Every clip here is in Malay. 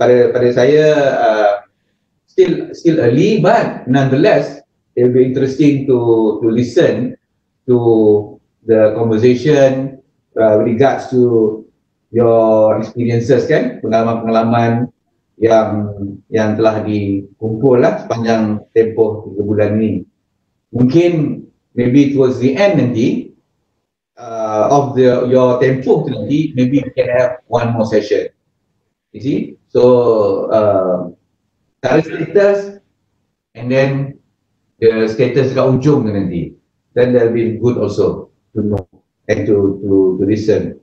pada saya still early, but nonetheless it will be interesting to listen to the conversation with regards to your experiences kan, pengalaman-pengalaman yang telah dikumpul lah sepanjang tempoh 3 bulan ni. Mungkin maybe towards the end nanti of your tempoh tu nanti, maybe we can have one more session. You see? So current status and then the status dekat ujung tu nanti. Then that will be good also to know and to listen.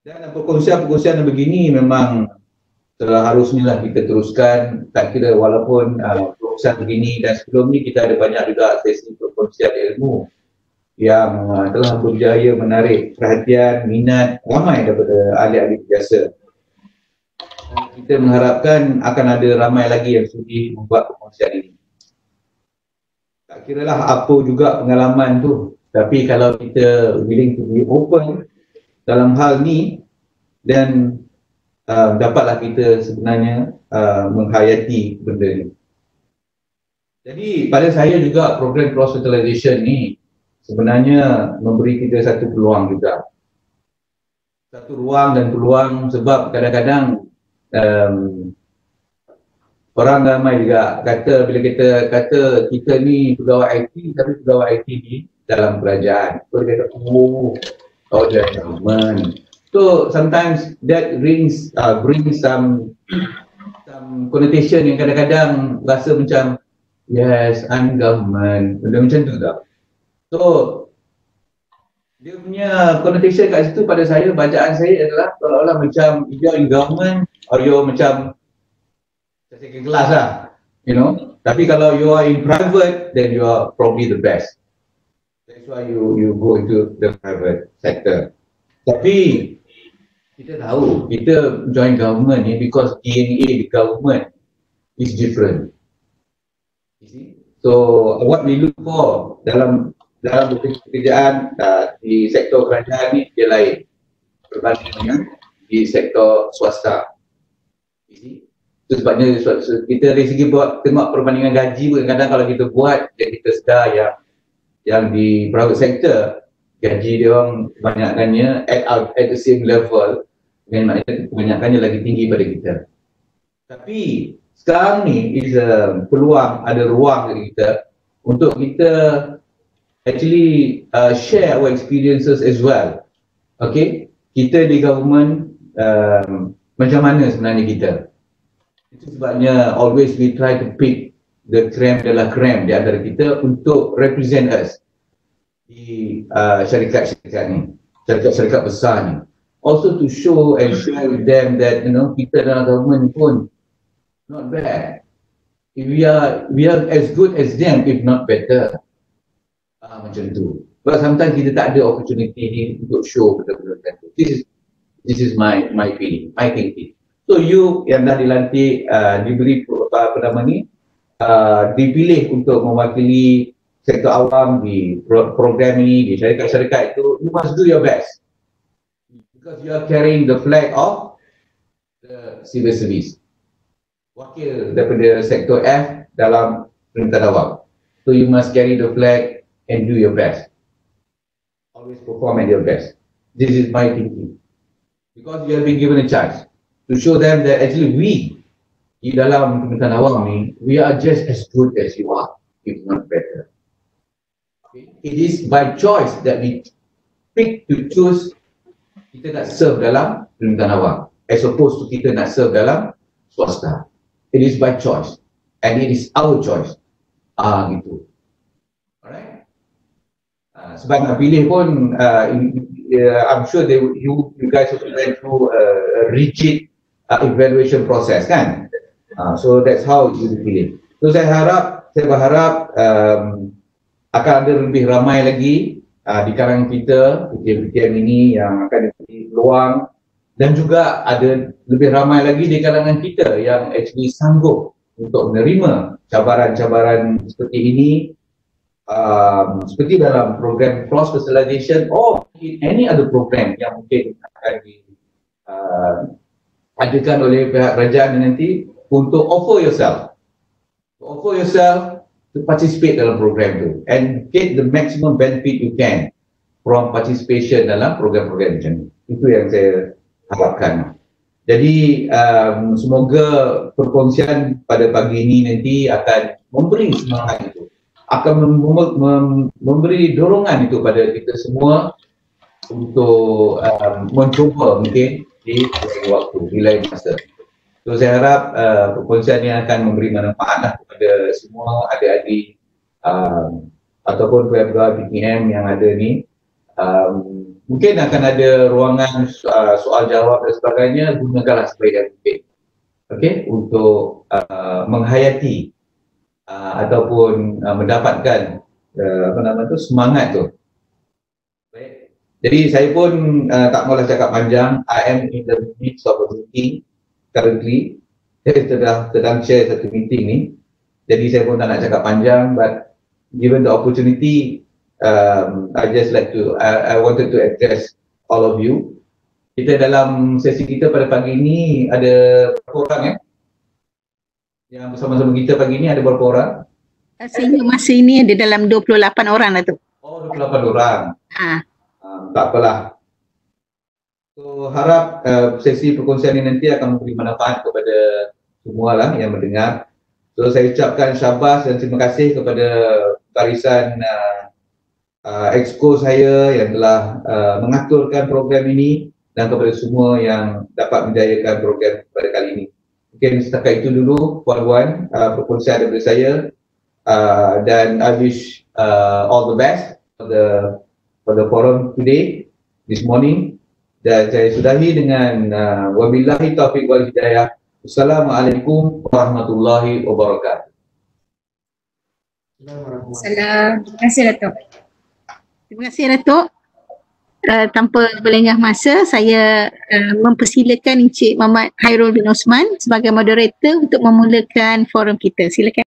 Dan perkongsian-perkongsian yang begini memang harusnya lah kita teruskan, tak kira walaupun perkongsian begini, dan sebelum ni kita ada banyak juga sesi perkongsian ilmu yang telah berjaya menarik perhatian, minat ramai daripada ahli-ahli biasa. Dan kita mengharapkan akan ada ramai lagi yang sudi membuat perkongsian ini. Tak kira lah apa juga pengalaman tu, tapi kalau kita willing to be open dalam hal ni, dan dapatlah kita sebenarnya menghayati benda ni. Jadi pada saya juga program cross-fertilization ni sebenarnya memberi kita satu peluang juga. Satu ruang dan peluang, sebab kadang-kadang orang ramai juga kata, bila kita kata kita ni pegawai IT, tapi pegawai IT di dalam kerajaan. So dia kata, oh dia government. So sometimes that brings some connotation yang kadang-kadang rasa macam, yes, I'm government, benda macam tu tak. So dia punya connotation kat situ pada saya, bacaan saya adalah seolah-olah macam you're in government or you're macam second class lah, you know. Tapi kalau you are in private, then you are probably the best. That's why you go into the private sector. Tapi kita tahu, kita join government ni because DNA di government is different. You see? So what we look for dalam pekerjaan di sektor kerajaan ni dia lain berbanding dengan di sektor swasta. You see? Itu sebabnya kita dari segi buat tengok perbandingan gaji pun kadang-kadang kalau kita buat, kita sedar yang di private sector gaji dia orang kebanyakannya at the same level, dan maknanya kebanyakannya lagi tinggi pada kita. Tapi sekarang ni is a peluang, ada ruang bagi kita untuk kita actually share our experiences as well. Okay, kita di government macam mana sebenarnya kita. Itu sebabnya always we try to pick the creme de la creme di antara kita untuk represent us di syarikat-syarikat ni, syarikat-syarikat besar ni. Also to show and share with them that, you know, kita dalam government pun not bad. We are as good as them, if not better. Macam tu. But sometimes kita tak ada opportunity untuk show benda-benda macam tu. This is my feeling, my thinking. So you yang dah dilantik, diberi dipilih untuk mewakili sektor awam di program ini, di syarikat-syarikat itu, you must do your best. Because you are carrying the flag of the civil service. Wakil daripada sektor F dalam pemerintahan awam. So you must carry the flag and do your best. Always perform at your best. This is my thinking. Because you have been given a chance to show them that actually we di dalam pemerintahan awam ni, we are just as good as you are, if not better. Okay. It is by choice that we pick to choose kita nak serve dalam pemerintahan awam as opposed to kita nak serve dalam swasta. It is by choice and it is our choice. Gitu. Alright. Sebab nak pilih pun I'm sure you guys also went through a rigid evaluation process kan. So that's how you pilih. So saya berharap akan ada lebih ramai lagi di kalangan kita, PTM ini yang akan diberi peluang, dan juga ada lebih ramai lagi di kalangan kita yang actually sanggup untuk menerima cabaran-cabaran seperti ini, seperti dalam program cross fertilization or any other program yang mungkin akan adakan oleh pihak kerajaan nanti untuk offer yourself to participate dalam program tu and get the maximum benefit you can from participation dalam program-program macam ni. Itu yang saya harapkan. Jadi semoga perkongsian pada pagi ini nanti akan memberi semangat itu, akan memberi dorongan itu pada kita semua untuk mencuba mungkin di waktu, di lain masa. So saya harap perkongsian ini akan memberi manfaat lah kepada semua adik-adik ataupun keluarga PPM yang ada ni. Mungkin akan ada ruangan soal jawab dan sebagainya, gunakanlah sebaik mungkin. Okey, untuk menghayati ataupun mendapatkan semangat tu. Baik. Jadi saya pun tak maulah cakap panjang. I am in the midst of a meeting currently. Saya sedang share satu meeting ni. Jadi saya pun tak nak cakap panjang, but given the opportunity, I wanted to address all of you. Kita dalam sesi kita pada pagi ini ada berapa orang yang bersama-sama kita pagi ini, ada berapa orang? Sehingga masa ini ada dalam 28 orang lah tu. Oh, 28 orang. Tak apalah. So harap sesi perkongsian ini nanti akan memberi manfaat kepada semua lah yang mendengar. So saya ucapkan syabas dan terima kasih kepada barisan exco saya yang telah mengaturkan program ini dan kepada semua yang dapat menjayakan program pada kali ini. Mungkin setakat itu dulu puan-puan perkongsian daripada saya, dan I wish all the best for the forum today, this morning, dan saya sudahi dengan wabillahi taufiq wal hidayah. Assalamualaikum warahmatullahi wabarakatuh. Assalamualaikum. Terima kasih Datuk. Terima kasih Datuk. Tanpa berlengah masa, saya mempersilakan Encik Muhammad Hairul bin Osman sebagai moderator untuk memulakan forum kita. Silakan.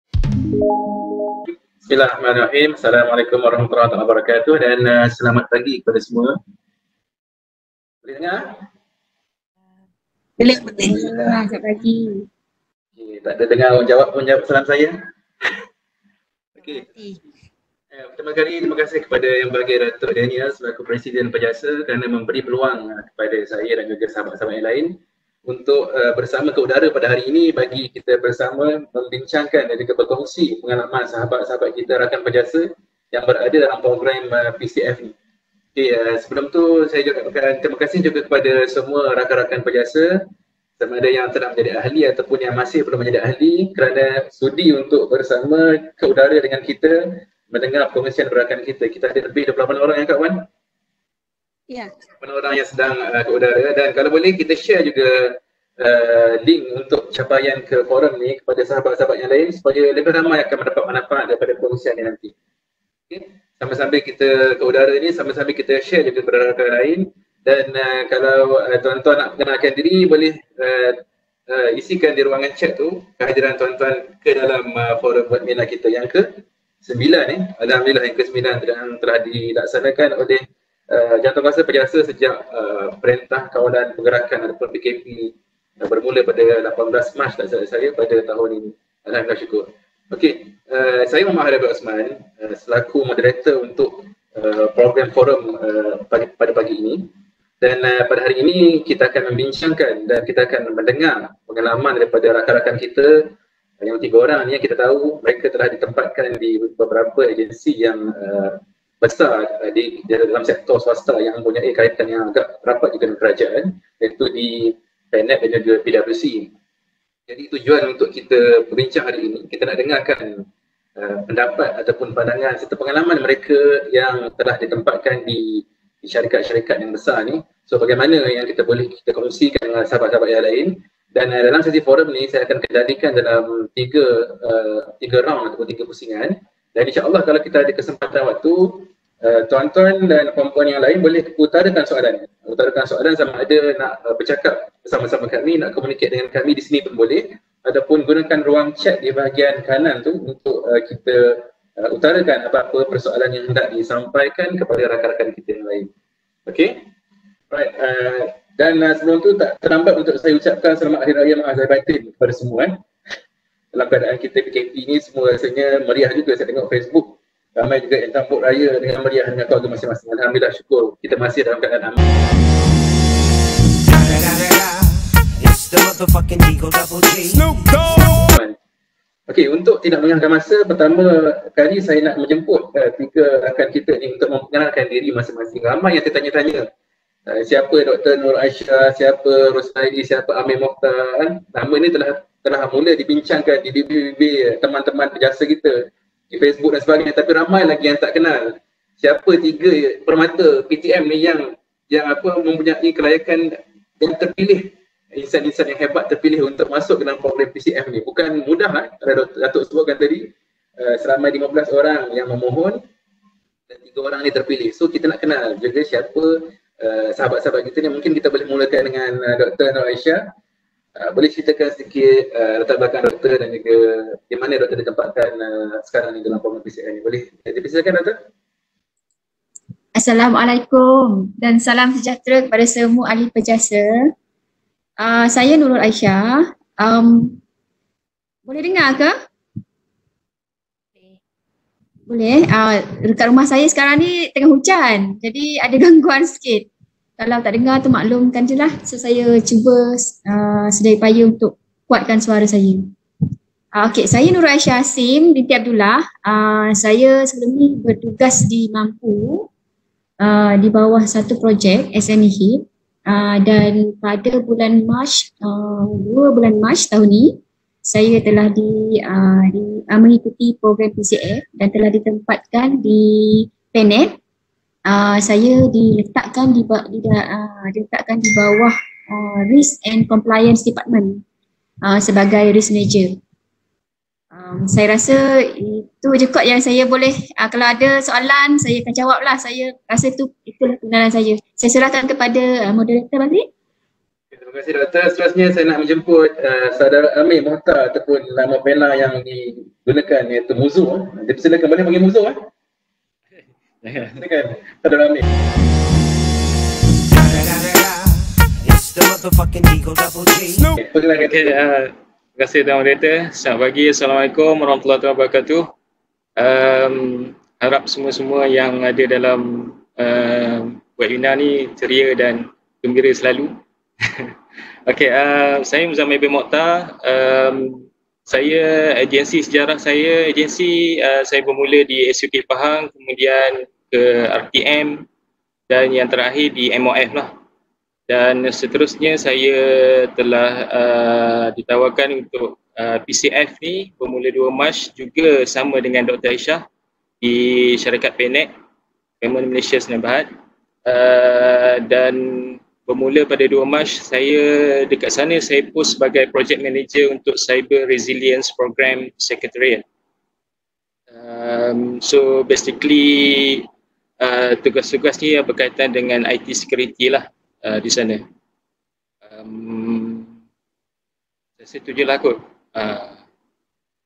Bismillahirrahmanirrahim. Assalamualaikum warahmatullahi wabarakatuh dan selamat pagi kepada semua. Boleh dengar? Boleh. Selamat pagi. Tak ada dengar orang jawab pun jawab salam saya. Okey. Pertama kali terima kasih kepada Yang Berbahagia Datuk Daniel selaku Presiden Pejasa kerana memberi peluang kepada saya dan juga sahabat-sahabat yang lain untuk bersama ke udara pada hari ini bagi kita bersama membincangkan dan juga berkongsi pengalaman sahabat-sahabat kita rakan pejasa yang berada dalam program PCF ni. Okay, sebelum tu saya juga ucapkan terima kasih juga kepada semua rakan-rakan pejasa sama ada yang telah menjadi ahli ataupun yang masih belum menjadi ahli kerana sudi untuk bersama ke udara dengan kita mendengar pengongsian rakan kita. Kita ada lebih 28 orang ya kawan? Ya. 28 orang yang sedang ke udara dan kalau boleh kita share juga link untuk capaian ke forum ni kepada sahabat-sahabat yang lain supaya lebih ramai akan mendapat manfaat daripada pengongsian ni nanti. Okay. Sambil-sambil kita ke udara ni, sambil-sambil kita share juga kepada rakan lain dan kalau tuan-tuan nak perkenalkan diri boleh isikan di ruangan chat tu kehadiran tuan-tuan ke dalam forum webinar kita yang ke-9 Alhamdulillah yang ke-9 telah dilaksanakan oleh Jawatankuasa Pejasa sejak Perintah Kawalan Pergerakan ataupun PKP bermula pada 18 Mac tak salah saya pada tahun ini. Alhamdulillah syukur. Okey, saya Muhammad Hairul bin Osman selaku moderator untuk program forum pada pagi ini dan pada hari ini kita akan membincangkan dan kita akan mendengar pengalaman daripada rakan-rakan kita yang 3 orang ni yang kita tahu mereka telah ditempatkan di beberapa agensi yang besar di dalam sektor swasta yang mempunyai kaitan yang agak rapat juga dengan kerajaan, iaitu di PNF dan juga PWC. Jadi tujuan untuk kita berbincang hari ini, kita nak dengarkan pendapat ataupun pandangan serta pengalaman mereka yang telah ditempatkan di syarikat-syarikat yang besar ni. So bagaimana yang kita boleh kita kongsikan dengan sahabat-sahabat yang lain. Dan dalam sesi forum ni saya akan kendalikan dalam tiga round ataupun 3 pusingan. Dan insya-Allah kalau kita ada kesempatan waktu, tuan-tuan dan puan-puan yang lain boleh utarakan soalan. Utarakan soalan sama ada nak bercakap bersama-sama kami, nak komunikasi dengan kami di sini pun boleh. Ataupun gunakan ruang chat di bahagian kanan tu untuk kita utarakan apa-apa persoalan yang hendak disampaikan kepada rakan-rakan kita yang lain. Okay? Right. Dan sebelum tu tak terlambat untuk saya ucapkan selamat Hari Raya Maaf Zahir Batin kepada semua. Dalam keadaan kita PKP ni semua rasanya meriah juga. Saya tengok Facebook, ramai juga yang sambut raya dengan meriah dengan keluarga masing-masing. Alhamdulillah, syukur kita masih dalam keadaan aman. Okey, untuk tidak menghilangkan masa, pertama kali saya nak menjemput tiga rakan kita ni untuk memperkenalkan diri masing-masing. Ramai yang tertanya-tanya, siapa Dr. Nur Aisyah, siapa Rosnaidi, siapa Amir Mokhtar, kan? Nama ni telah mula dibincangkan di BB teman-teman berjasa kita di Facebook dan sebagainya, tapi ramai lagi yang tak kenal siapa tiga permata PTM ni yang mempunyai kelayakan yang terpilih, insan-insan yang hebat terpilih untuk masuk dalam program PCF ni. Bukan mudah Datuk sebutkan tadi, seramai 15 orang yang memohon dan 3 orang ni terpilih. So kita nak kenal juga siapa sahabat-sahabat kita ni. Mungkin kita boleh mulakan dengan Dr. Nur Aisyah. Boleh ceritakan sedikit latar belakang doktor dan juga di mana doktor ditempatkan sekarang ni dalam program PCF ni. Boleh dipersilakan doktor? Assalamualaikum dan salam sejahtera kepada semua ahli berjasa. Saya Nurul Aisyah. Boleh dengar ke? Boleh. Dekat rumah saya sekarang ni tengah hujan, jadi ada gangguan sikit. Kalau tak dengar tu maklumkan je lah. So saya cuba sedaya upaya untuk kuatkan suara saya. Okey, saya Nurul Aisyah Hasim binti Abdullah. Saya sebelum ni bertugas di Mampu di bawah satu projek SME HIP. Dan pada bulan Mac, 2 bulan Mac tahun ni, saya telah mengikuti program PCF dan telah ditempatkan di Penet. Saya diletakkan di bawah Risk and Compliance Department sebagai Risk Manager. Saya rasa itu je kot yang saya boleh, kalau ada soalan saya akan jawab lah. Saya rasa itulah pengenalan saya. Saya serahkan kepada moderator balik. Terima kasih doktor. Seterusnya saya nak menjemput saudara Amir Mokhtar ataupun nama pena yang digunakan iaitu Muzu. Dipersilakan, boleh panggil Muzu silakan saudara Amir. Terima kasih Tuan Moderator. Selamat pagi. Assalamualaikum warahmatullahi wabarakatuh. Harap semua-semua yang ada dalam webinar ni ceria dan gembira selalu. Okey, saya Muzammil bin Mokhtar. Saya agensi sejarah saya bermula di SUK Pahang, kemudian ke RTM dan yang terakhir di MOF lah. Dan seterusnya saya telah ditawarkan untuk PCF ni bermula 2 Mac juga sama dengan Dr. Aisyah di syarikat Penet, Payment Malaysia Sdn Bhd. Dan bermula pada 2 Mac saya dekat sana saya post sebagai Project Manager untuk Cyber Resilience Program Secretariat. So basically tugas-tugas ni berkaitan dengan IT security lah di sana. Saya setuju lah kot.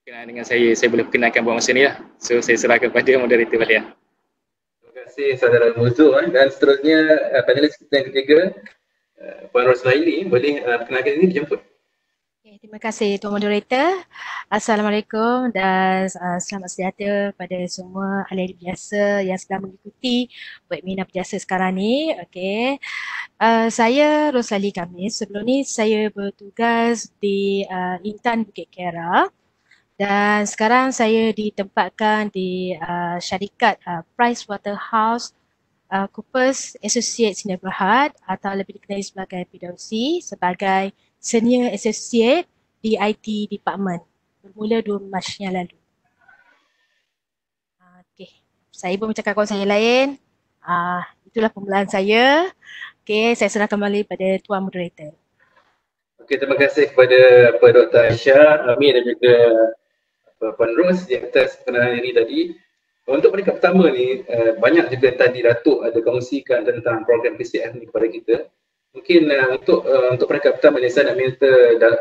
Berkenaan dengan saya boleh perkenalkan buat masa ni lah. So saya serahkan kepada moderator balik lah. Terima kasih saudara Muzu. Dan seterusnya panelis kita yang ketiga, Puan Rosnaidi, boleh perkenalkan diri dijemput. Okay, terima kasih Tuan Moderator. Assalamualaikum dan selamat sejahtera pada semua ahli berjasa yang sedang mengikuti webinar berjasa sekarang ni. Okay. Saya Roslali Kamis. Sebelum ni saya bertugas di Intan Bukit Kera dan sekarang saya ditempatkan di syarikat PricewaterhouseCoopers Associates Sdn Bhd atau lebih dikenali sebagai PwC sebagai Senior Associate di IT Department bermula 2 Mac yang lalu. Okay. Saya pun bercakap kawan saya lain. Itulah permulaan saya. Okay, saya serahkan kembali pada Tuan Moderator. Okay, terima kasih kepada Dr. Aisyah, Amir dan juga Puan Ros di atas perkenalan diri tadi. Untuk peringkat pertama ni, banyak juga tadi Datuk ada kongsikan tentang program PCF ni kepada kita. Mungkin untuk peringkat pertama ni saya nak minta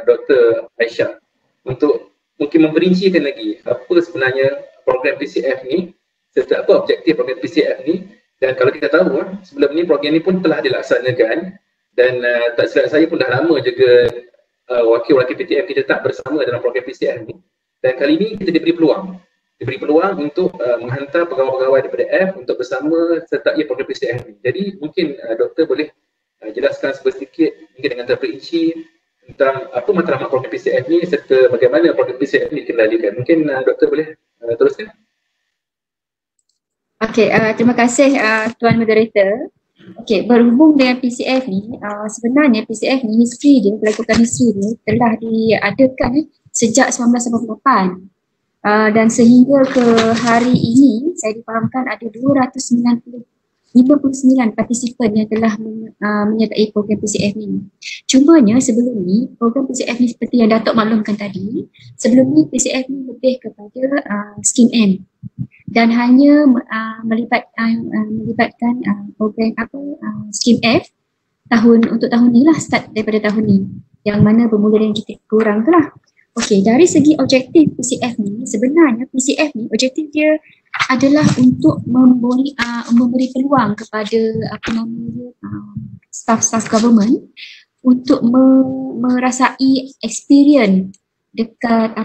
Dr. Aisyah untuk mungkin memperincikan lagi apa sebenarnya program PCF ni, serta apa objektif program PCF ni. Dan kalau kita tahu sebelum ni program ni pun telah dilaksanakan Dan tak silap saya pun dah lama juga wakil-wakil PTM kita tak bersama dalam program PCF ni. Dan kali ini kita diberi peluang untuk menghantar pegawai-pegawai daripada F untuk bersama sertai program PCF ni. Jadi mungkin doktor boleh jelaskan sedikit mungkin dengan terperinci tentang apa matlamat program PCF ni serta bagaimana program PCF ni dikendalikan. Mungkin doktor boleh teruskan. Okey, terima kasih Tuan Moderator. Okey, berhubung dengan PCF ni, sebenarnya PCF ni history dia, pelakukan history dia telah diadakan sejak 1988. Dan sehingga ke hari ini saya difahamkan ada 259 partisipan yang telah menyertai program PCF ni. Cumanya sebelum ni program PCF ni seperti yang Datuk maklumkan tadi, sebelum ni PCF ni lebih kepada skim M dan hanya melibatkan program skim F untuk tahun ni lah, start daripada tahun ni yang mana bermula dengan kita kurang tu lah. Okey, dari segi objektif PCF ni, sebenarnya PCF ni objektif dia adalah untuk memberi peluang kepada staff government untuk merasai experience dekat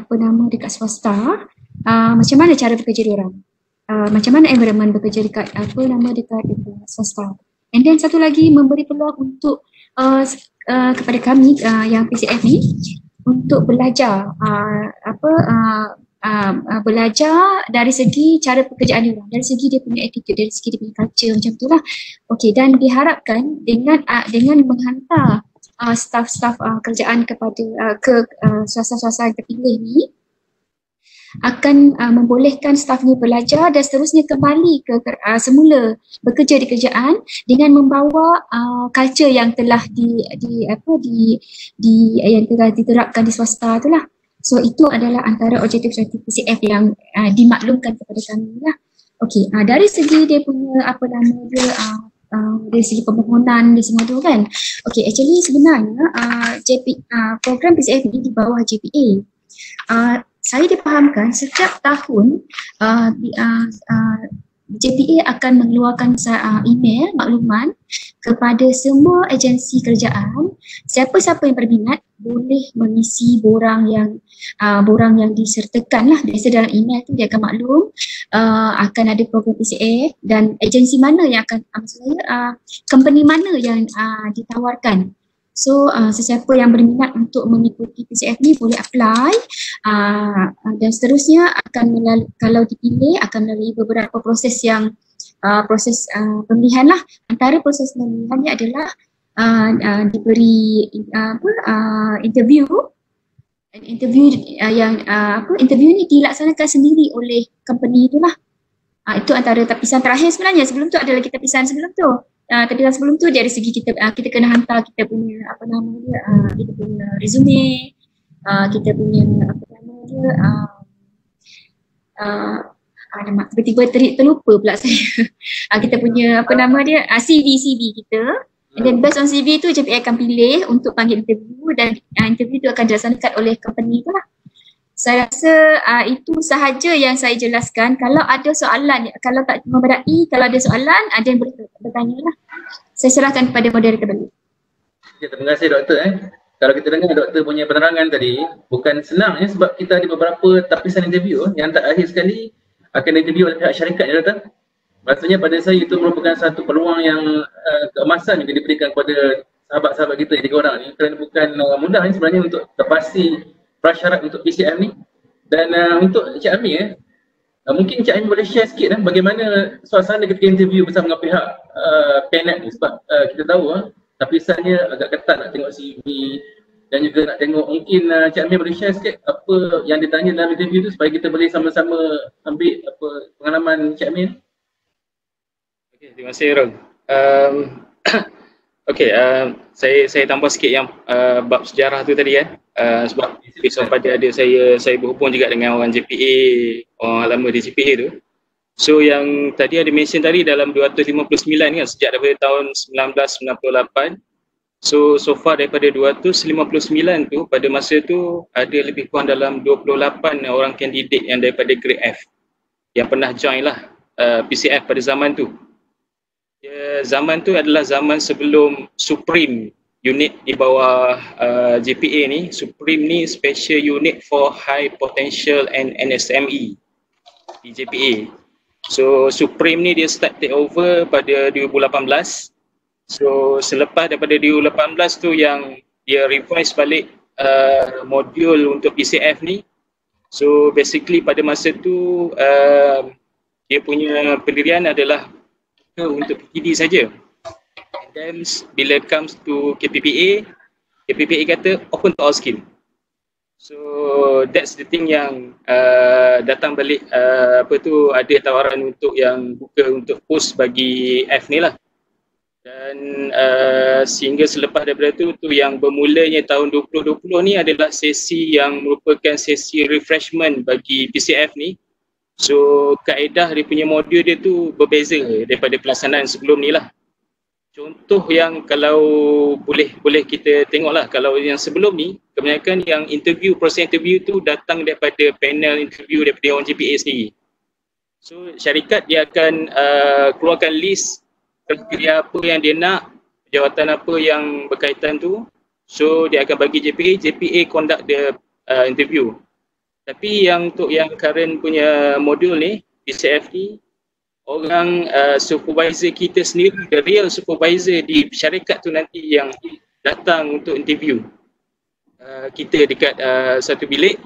dekat swasta, macam mana cara bekerja diorang, macam mana environment bekerja dekat dekat swasta. And then satu lagi memberi peluang untuk kepada kami yang PCF ni untuk belajar belajar dari segi cara pekerjaan dia orang, dari segi dia punya attitude, dari segi dia punya culture, macam itulah. Okey, dan diharapkan dengan menghantar staff kerjaan kepada ke swasta-swasta yang terpilih ni akan membolehkan staff ni belajar dan seterusnya kembali ke semula bekerja di kerjaan dengan membawa culture yang telah yang telah diterapkan di swasta itulah. So itu adalah antara objektif-objektif PCF yang dimaklumkan kepada kami lah. Okey, dari segi dia punya dari segi permohonan dia semua tu kan. Okey, actually sebenarnya program PCF ni di bawah JPA. Saya dipahamkan setiap tahun JPA akan mengeluarkan email makluman kepada semua agensi kerajaan. Siapa-siapa yang berminat boleh mengisi borang yang disertakan lah. Biasa dalam email tu dia akan maklum akan ada program PCF dan agensi mana yang akan company mana yang ditawarkan. So sesiapa yang berminat untuk mengikuti PCF ni boleh apply dan seterusnya kalau dipilih akan melalui beberapa proses pemilihan lah. Antara proses pemilihannya adalah diberi interview ni dilaksanakan sendiri oleh company itulah. Itu antara tapisan terakhir sebenarnya. Sebelum tu ada lagi tapisan sebelum tu. Tapisan sebelum tu dari segi kita kena hantar kita punya kita punya resume, kita punya tiba-tiba terlupa pula saya. Kita punya CV kita. And then based on CV tu JPA akan pilih untuk panggil interview dan interview tu akan dilaksanakan oleh company tu lah. Saya rasa itu sahaja yang saya jelaskan. Kalau ada soalan, kalau tak memadai, kalau ada soalan, ada yang boleh bertanya lah. Saya serahkan kepada moderator balik. Okay, terima kasih doktor. Kalau kita dengar doktor punya penerangan tadi, bukan senang sebab kita ada beberapa tapisan interview yang tak akhir sekali akan interview oleh pihak syarikat ya doktor. Maksudnya pada saya itu merupakan satu peluang yang keemasan yang diberikan kepada sahabat-sahabat kita yang 3 orang ni, kerana bukan mudah sebenarnya untuk terpasti prasyarat untuk PCF ni. Dan untuk Cik Ami mungkin Cik Ami boleh share sikit bagaimana suasana ketika interview bersama dengan pihak PNET ni, sebab kita tahu tapisannya agak ketat nak tengok CV dan juga nak tengok, mungkin Cik Ami boleh share sikit apa yang ditanya dalam interview tu supaya kita boleh sama-sama ambil pengalaman Cik Ami. Okay, terima kasih Ron. Okey, saya tambah sikit yang bab sejarah tu tadi sebab besok pada ada saya berhubung juga dengan orang JPA, orang lama di JPA tu. So yang tadi ada mention tadi dalam 259 kan sejak daripada tahun 1998. So far daripada 259 tu pada masa tu ada lebih kurang dalam 28 orang kandidat yang daripada grade F yang pernah join lah PCF pada zaman tu. Zaman tu adalah zaman sebelum Supreme unit di bawah JPA ni, Supreme ni Special Unit for High Potential and NSME di JPA. So Supreme ni dia start take over pada 2018. So selepas daripada 2018 tu yang dia revise balik modul untuk PCF ni. So basically pada masa tu dia punya pendirian adalah untuk PTD saja. And then bila comes to KPPA kata open to all skill. So that's the thing yang datang balik ada tawaran untuk yang buka untuk post bagi F ni lah. Dan sehingga selepas daripada tu yang bermulanya tahun 2020 ni adalah sesi yang merupakan sesi refreshment bagi PCF ni. So kaedah dia punya modul dia tu berbeza daripada pelaksanaan sebelum ni lah. Contoh yang kalau boleh kita tengoklah, kalau yang sebelum ni kebanyakan yang proses interview tu datang daripada panel interview daripada orang JPA sendiri. So syarikat dia akan keluarkan list kriteria apa yang dia nak, jawatan apa yang berkaitan tu. So dia akan bagi JPA conduct the interview. Tapi yang untuk yang current punya modul ni, PCF ni, orang supervisor kita sendiri, the real supervisor di syarikat tu nanti yang datang untuk interview kita dekat satu bilik.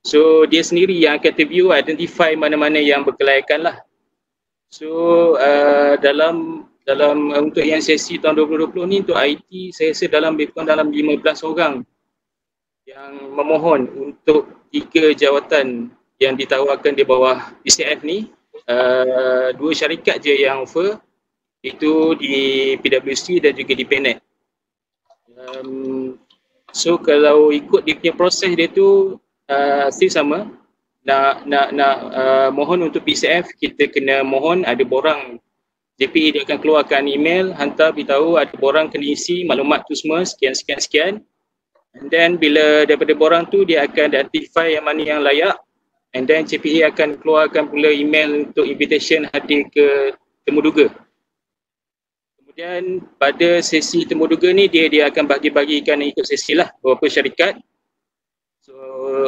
So dia sendiri yang akan interview, identify mana-mana yang berkelayakan lah. So dalam untuk yang sesi tahun 2020 ni untuk IT, saya rasa dalam 15 orang yang memohon untuk 3 jawatan yang ditawarkan di bawah PCF ni. 2 syarikat je yang offer, itu di PwC dan juga di PNet. So kalau ikut dia punya proses dia tu still sama. Nak mohon untuk PCF, kita kena mohon, ada borang JPA dia akan keluarkan email, hantar beritahu ada borang kena isi maklumat tu semua sekian. And then bila daripada borang tu dia akan identify yang mana yang layak. And then JPA akan keluarkan pula email untuk invitation hadir ke temuduga. Kemudian pada sesi temuduga ni dia akan bagi-bagikan ikut sesi lah beberapa syarikat. So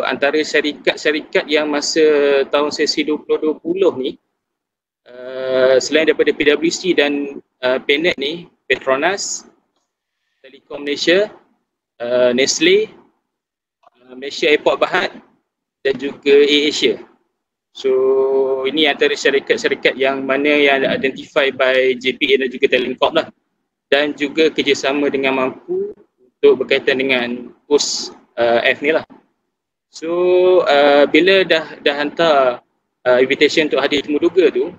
antara syarikat yang masa tahun sesi 2020 ni selain daripada PwC dan PNet ni, Petronas, Telekom Malaysia, Nestle, Malaysia Airport Berhad dan juga AirAsia. So ini antara syarikat-syarikat yang mana yang identify by JPA dan juga Telecorp lah. Dan juga kerjasama dengan mampu untuk berkaitan dengan post F ni lah. So bila dah hantar invitation untuk hadir temuduga tu,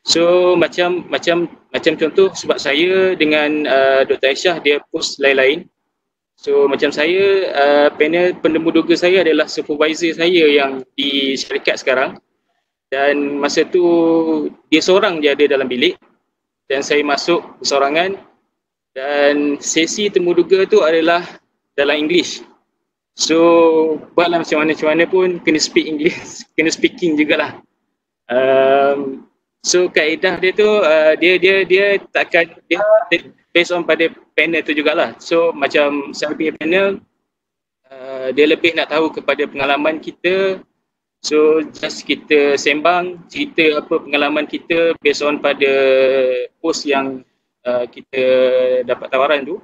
so macam contoh sebab saya dengan Dr. Aisyah dia post lain-lain. So macam saya, panel penemuduga saya adalah supervisor saya yang di syarikat sekarang. Dan masa tu dia seorang je ada dalam bilik dan saya masuk bersorangan. Dan sesi temuduga tu adalah dalam English. So buatlah macam mana pun kena speak English, kena speaking jugalah. So kaedah dia tu dia takkan dia based on pada panel tu jugalah. So macam saya punya panel dia lebih nak tahu kepada pengalaman kita. So just kita sembang, cerita apa pengalaman kita based on pada post yang kita dapat tawaran tu.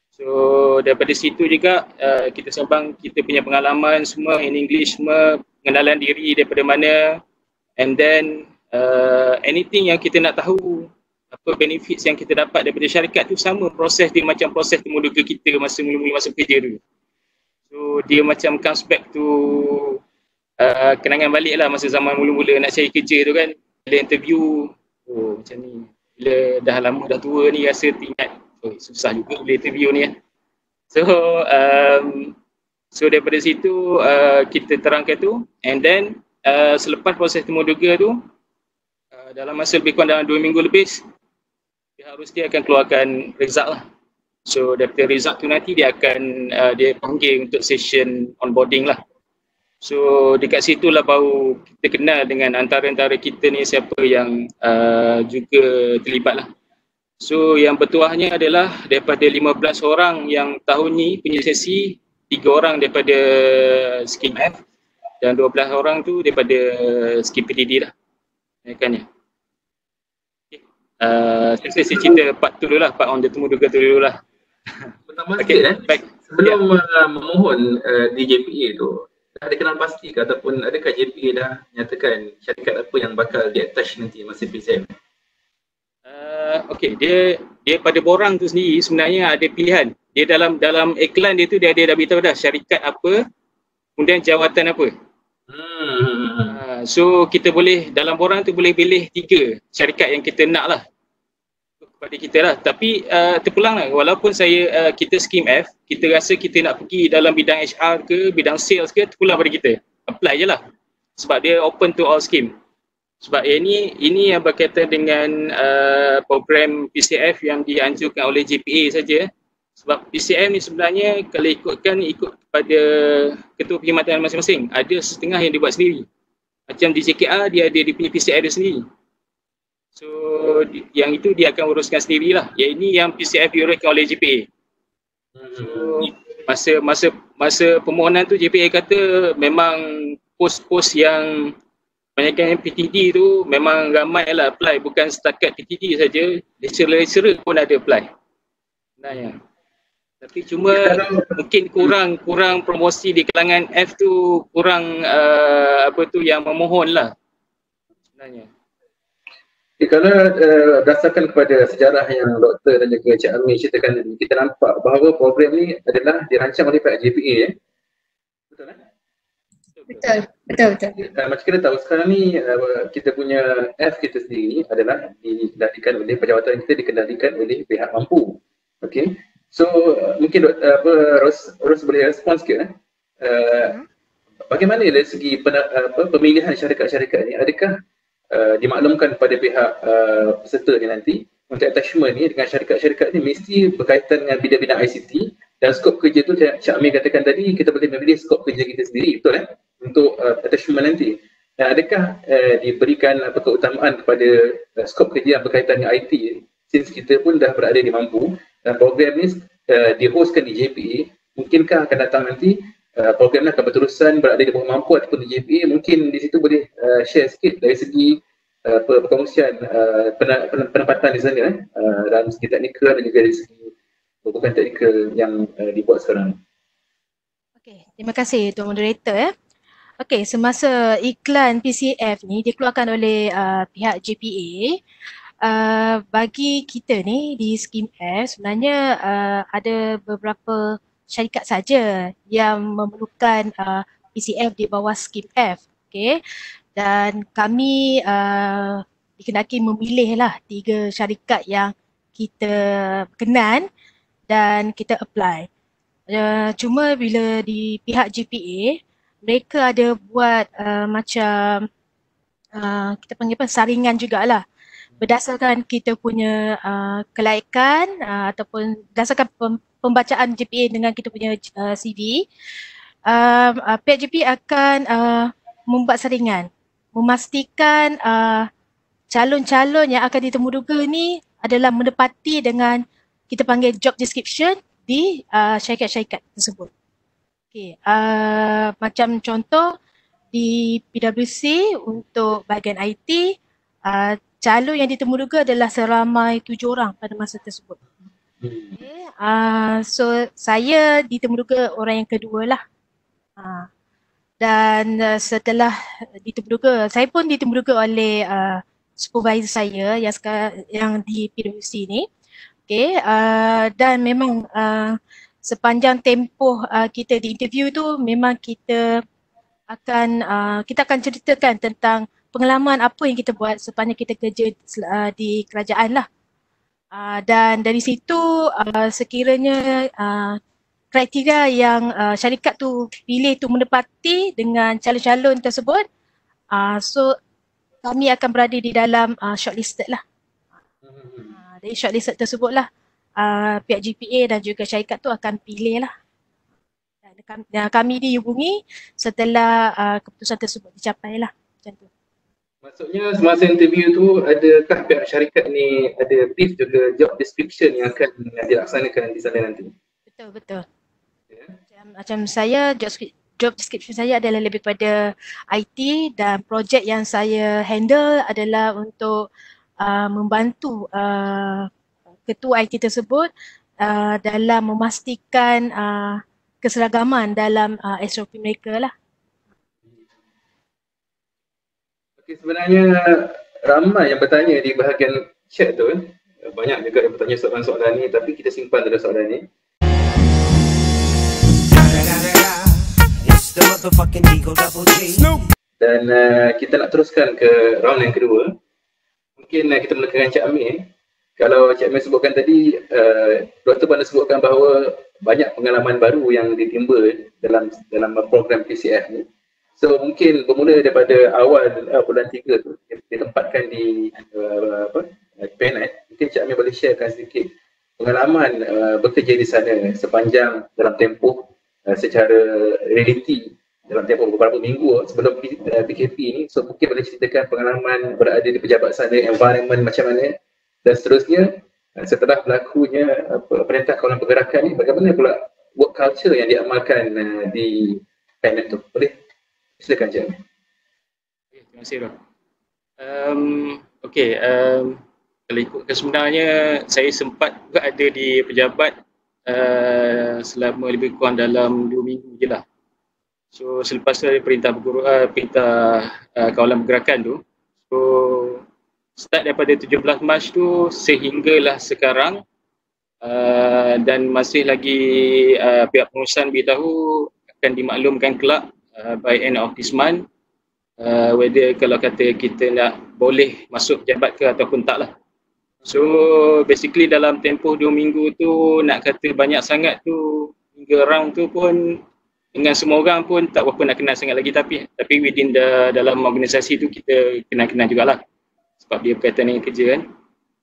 So daripada situ juga kita sembang kita punya pengalaman semua in English, semua pengenalan diri daripada mana, and then anything yang kita nak tahu, apa benefits yang kita dapat daripada syarikat tu, sama proses dia macam proses temuduga kita masa mula-mula masuk kerja tu. So dia macam comes back to kenangan balik lah masa zaman mula-mula nak cari kerja tu kan. Bila interview, macam ni. Bila dah lama dah tua ni rasa ingat, susah juga bila interview ni kan. So daripada situ kita terangkan tu, and then selepas proses temuduga tu, dalam masa lebih kurang dalam 2 minggu lebih, dia akan keluarkan result lah. So daripada result tu nanti dia akan dia panggil untuk session onboarding lah. So dekat situlah baru kita kenal dengan antara kita ni siapa yang juga terlibat lah. So yang bertuahnya adalah daripada 15 orang yang tahun ni punya sesi, 3 orang daripada skim F dan 12 orang tu daripada skim PDD lah. Kan ya. Saya cerita part tu dulu lah, part on the Temuduga tu dulu lah. Pertama Okay, sikit baik. sebelum memohon di JPA tu, ada kenal pasti ke ataupun adakah JPA dah nyatakan syarikat apa yang bakal di-attach nanti masa PCM? Okay, dia pada borang tu sendiri sebenarnya ada pilihan. Dia dalam iklan dia tu dia ada dah beritahu dah syarikat apa, kemudian jawatan apa. So kita boleh dalam borang tu boleh pilih 3 syarikat yang kita nak lah kepada kita lah. Tapi terpulang lah, walaupun kita skim F, kita rasa kita nak pergi dalam bidang HR ke, bidang sales ke, terpulang pada kita. Apply je lah. Sebab dia open to all scheme. Sebab ini yang berkaitan dengan program PCF yang dianjurkan oleh JPA saja. Sebab PCM ni sebenarnya kalau ikut kepada ketua perkhidmatan masing-masing. Ada setengah yang dibuat sendiri. Macam di JKR dia ada dia punya PCF dia sendiri. So yang itu dia akan uruskan sendirilah. Yang ini yang PCF diuruskan oleh JPA. So masa permohonan tu JPA kata memang pos-pos yang banyakkan PTD tu memang ramai lah apply, bukan setakat PTD saja, lecturer pun ada apply. Sebenarnya. Tapi cuma mungkin kurang promosi di kalangan F tu, kurang yang memohon lah sebenarnya. Kalau berdasarkan kepada sejarah yang Doktor dan juga Cik Amir ceritakan tadi, kita nampak bahawa program ni adalah dirancang oleh pihak JPA. Betul kan? Betul. Macam kita tahu sekarang ni kita punya F kita sendiri adalah dikendalikan oleh pejabat kita, dikendalikan oleh pihak mampu. Okay. So mungkin Ros boleh respon sikit. Bagaimana dari segi pemilihan syarikat-syarikat ni, adakah dimaklumkan kepada pihak peserta ni nanti untuk attachment ni dengan syarikat-syarikat ni mesti berkaitan dengan bidang-bidang ICT dan skop kerja tu Cik Amir katakan tadi kita boleh memilih skop kerja kita sendiri, betul untuk attachment nanti. Dan adakah diberikan keutamaan kepada skop kerja yang berkaitan dengan IT since kita pun dah berada di mampu dan program ni dihostkan di JPA, mungkinkah akan datang nanti program ni akan berterusan berada di bawah mampu ataupun di JPA? Mungkin di situ boleh share sikit dari segi perkongsian penempatan di sana dalam segi teknikal dan juga dari segi bukan teknikal yang dibuat sekarang. Okey, terima kasih Tuan Moderator. Okey, semasa iklan PCF ni dikeluarkan oleh pihak JPA, bagi kita ni di skim F sebenarnya ada beberapa syarikat saja yang memerlukan PCF di bawah skim F. Okay. Dan kami dikendaki memilih lah 3 syarikat yang kita berkenan dan kita apply. Cuma bila di pihak GPA, mereka ada buat macam kita panggil apa, saringan jugalah. Berdasarkan kita punya kelaikan ataupun berdasarkan pembacaan GPA dengan kita punya CV, pihak GPA akan membuat saringan, memastikan calon-calon yang akan ditemuduga ni adalah menepati dengan kita panggil job description di syarikat-syarikat tersebut. Okay, macam contoh di PwC untuk bahagian IT, calon yang ditemuduga adalah seramai 7 orang pada masa tersebut. Okay, so saya ditemuduga orang yang kedua lah. Dan setelah ditemuduga, saya pun ditemuduga oleh supervisor saya yang di PwC ni. Okay, dan memang sepanjang tempoh kita di interview tu memang kita akan ceritakan tentang pengalaman apa yang kita buat sepanjang kita kerja di kerajaan lah. Dan dari situ sekiranya kriteria yang syarikat tu pilih tu menepati dengan calon-calon tersebut, so kami akan berada di dalam shortlisted lah. Dari shortlisted tersebut lah pihak GPA dan juga syarikat tu akan pilih lah. Dan kami dihubungi setelah keputusan tersebut dicapai lah. Macam tu. Maksudnya semasa interview tu adakah pihak syarikat ni ada brief juga job description yang akan dilaksanakan di sana nanti? Betul. Ya. Macam saya job description saya adalah lebih kepada IT dan projek yang saya handle adalah untuk membantu ketua IT tersebut dalam memastikan keseragaman dalam SOP mereka lah. Okay, sebenarnya ramai yang bertanya di bahagian chat tu. Banyak juga yang bertanya soalan-soalan ni, tapi kita simpan dulu soalan ni. Dan kita nak teruskan ke round yang kedua. Mungkin kita mulakan Cik Amir. Kalau Cik Amir sebutkan tadi, Dr. Pandai sebutkan bahawa banyak pengalaman baru yang ditimba dalam program PCF ni. So mungkin bermula daripada awal bulan 3 tu, ditempatkan di Penat. Mungkin Cik Amir boleh sharekan sedikit pengalaman bekerja di sana sepanjang dalam tempoh secara realiti dalam tempoh beberapa minggu sebelum PKP ni. So mungkin boleh ceritakan pengalaman berada di pejabat sana, environment macam mana, dan seterusnya setelah berlakunya Perintah Kawalan Pergerakan ni, bagaimana pula work culture yang diamalkan di Penat tu. Boleh? Silakan Cik. Terima kasih Roh. Kalau ikutkan sebenarnya saya sempat juga ada di pejabat selama lebih kurang dalam 2 minggu je lah. So selepas tu ada perintah Kawalan Pergerakan tu. So start daripada 17 Mac tu sehinggalah sekarang dan masih lagi pihak pengurusan beritahu akan dimaklumkan kelak by end of this month whether kalau kata kita nak boleh masuk pejabat ke ataupun tak lah. So basically dalam tempoh 2 minggu tu nak kata banyak sangat tu, hingga round tu pun dengan semua orang pun tak berapa nak kenal sangat lagi, tapi within dalam organisasi tu kita kenal-kenal jugalah sebab dia berkaitan dengan kerja kan.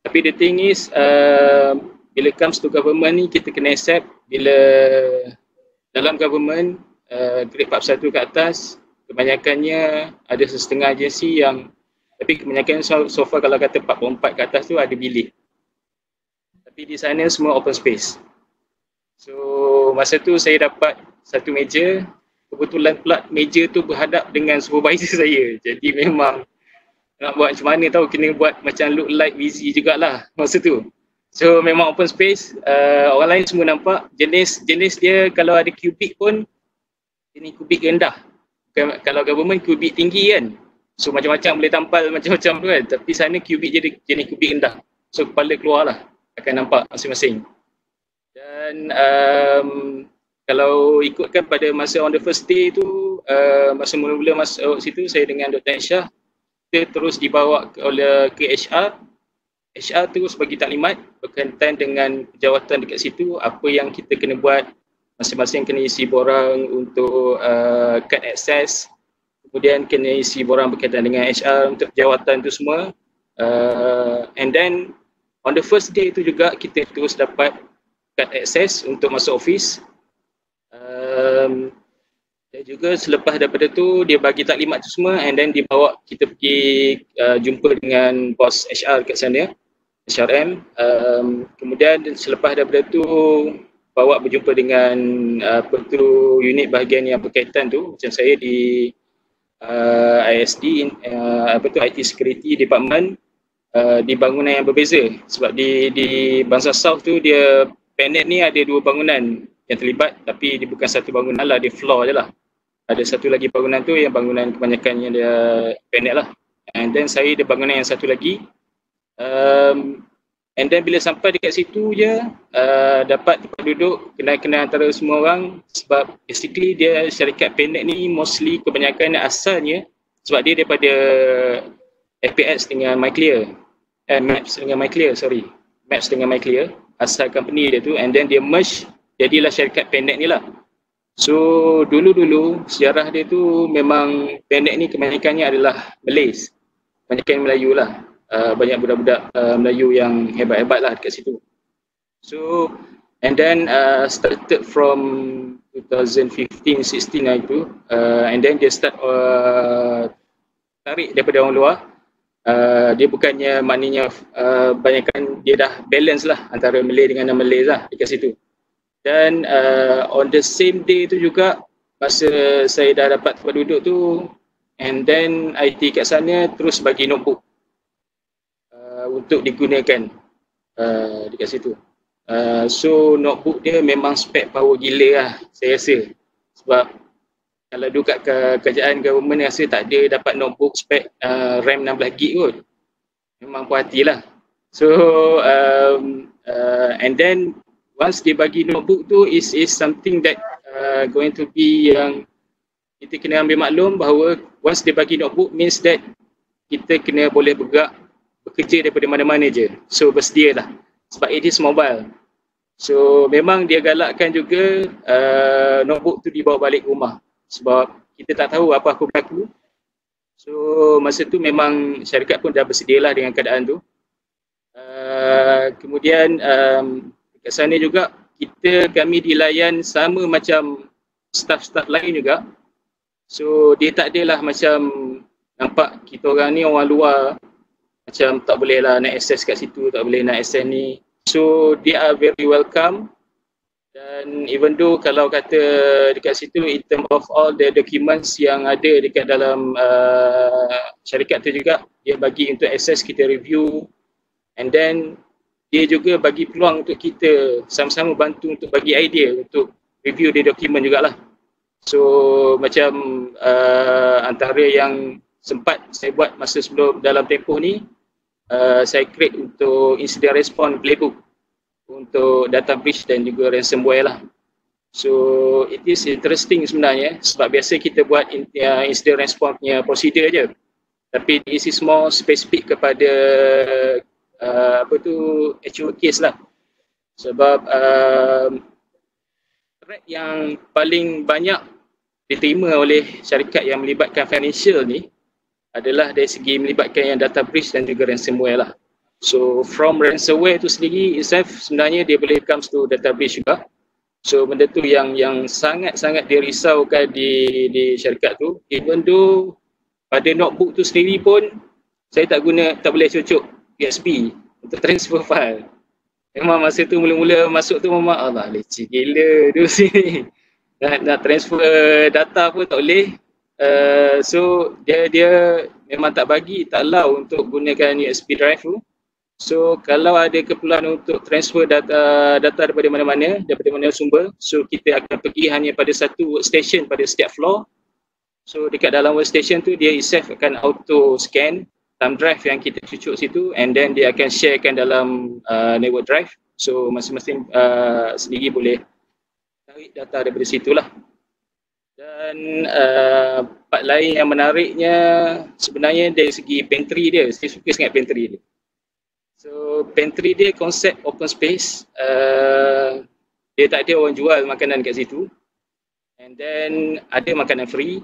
Tapi the thing is bila comes to government ni kita kena accept bila dalam government grade 41 ke atas kebanyakannya ada setengah agensi yang, tapi kebanyakan so far kalau kata 44 ke atas tu ada bilik. Tapi di sana semua open space. So masa tu saya dapat satu meja, kebetulan pula meja tu berhadap dengan supervisor saya. Jadi memang nak buat macam mana tahu, kena buat macam look like busy jugalah masa tu. So memang open space, orang lain semua nampak. Jenis dia kalau ada kubik pun jenis kubik rendah. Kalau government kubik tinggi kan. So macam-macam boleh tampal macam-macam tu kan. Tapi sana kubik jenis kubik rendah. So kepala keluar lah, akan nampak masing-masing. Dan kalau ikutkan pada masa on the first day tu, masa mula-mula masuk situ saya dengan Dr. Aisyah, kita terus dibawa oleh ke HR. HR terus bagi taklimat berkaitan dengan jawatan dekat situ, apa yang kita kena buat. Masing-masing kena isi borang untuk kad akses, kemudian kena isi borang berkaitan dengan HR untuk jawatan tu semua. And then on the first day tu juga kita terus dapat kad akses untuk masuk office. Dan juga selepas daripada tu dia bagi taklimat tu semua, and then dibawa kita pergi jumpa dengan bos HR kat sana, HRM. Kemudian selepas daripada tu bawa berjumpa dengan unit bahagian yang berkaitan tu, macam saya di ISD, IT Security Department, di bangunan yang berbeza. Sebab di Bangsa South tu dia Penat ni ada 2 bangunan yang terlibat, tapi dia bukan satu bangunan lah, dia floor je lah. Ada satu lagi bangunan tu yang bangunan kebanyakannya dia Penat lah. And then saya ada bangunan yang satu lagi. And then bila sampai dekat situ je, dapat tempat duduk, kenal-kenal antara semua orang. Sebab basically dia syarikat Penat ni mostly kebanyakan asalnya, sebab dia daripada FPX dengan MyClear, Maps dengan MyClear, Maps dengan MyClear, asal company dia tu. And then dia merge, jadilah syarikat Penat ni lah. So dulu-dulu sejarah dia tu memang Penat ni kebanyakannya adalah Malays, kebanyakan Melayu lah. Banyak budak-budak Melayu yang hebat-hebat lah dekat situ. So and then started from 2015-16 lah itu, and then dia start tarik daripada orang luar. dia bukannya maknanya banyakkan dia dah balance lah antara Malay dengan non-Malay lah dekat situ. Dan on the same day tu juga masa saya dah dapat tempat duduk tu, and then IT kat sana terus bagi notebook untuk digunakan dekat situ. So notebook dia memang spek power gila lah saya rasa. Sebab kalau duduk kat kerajaan government rasa tak ada dapat notebook spek RAM 16GB kot. Memang puas hati lah. So and then once dia bagi notebook tu is something that going to be yang kita kena ambil maklum bahawa once dia bagi notebook means that kita kena boleh bergerak bekerja daripada mana-mana je. So bersedialah sebab it is mobile. So memang dia galakkan juga notebook tu dibawa balik ke rumah sebab kita tak tahu apa aku berlaku. So masa tu memang syarikat pun dah bersedialah dengan keadaan tu. Kemudian kat sana juga kami dilayan sama macam staff-staff lain juga. So dia tak adalah macam nampak kita orang ni orang luar macam tak boleh lah nak access kat situ, tak boleh nak access ni. So they are very welcome. Dan even though kalau kata dekat situ in term of all the documents yang ada dekat dalam syarikat tu juga dia bagi untuk access, kita review, and then dia juga bagi peluang untuk kita sama-sama bantu untuk bagi idea untuk review the document jugalah. So macam antara yang sempat saya buat masa sebelum dalam tempoh ni, saya create untuk incident response playbook untuk data breach dan juga ransomware lah. So it is interesting sebenarnya sebab biasa kita buat incident response punya prosedur je. Tapi this is more spesifik kepada actual case lah. Sebab threat yang paling banyak diterima oleh syarikat yang melibatkan financial ni adalah dari segi melibatkan yang data breach dan juga ransomware lah. So from ransomware tu sendiri itself sebenarnya dia boleh comes to data breach juga. So benda tu yang sangat-sangat dirisaukan di syarikat tu. Even though pada notebook tu sendiri pun saya tak boleh cucuk PHP untuk transfer file. Memang masa tu mula-mula masuk tu memang Allah leceh gila tu sini. Nak transfer data pun tak boleh. So dia memang tak allow untuk gunakan USB drive tu. So kalau ada keperluan untuk transfer data daripada mana-mana, daripada mana sumber, so kita akan pergi hanya pada satu workstation pada setiap floor. So dekat dalam workstation tu dia itself akan auto scan thumb drive yang kita cucuk situ, and then dia akan sharekan dalam network drive. So masing-masing sendiri boleh tarik data daripada situlah. Dan part lain yang menariknya sebenarnya dari segi pantry dia, saya suka sangat pantry dia. So pantry dia konsep open space, dia tak ada orang jual makanan kat situ, and then ada makanan free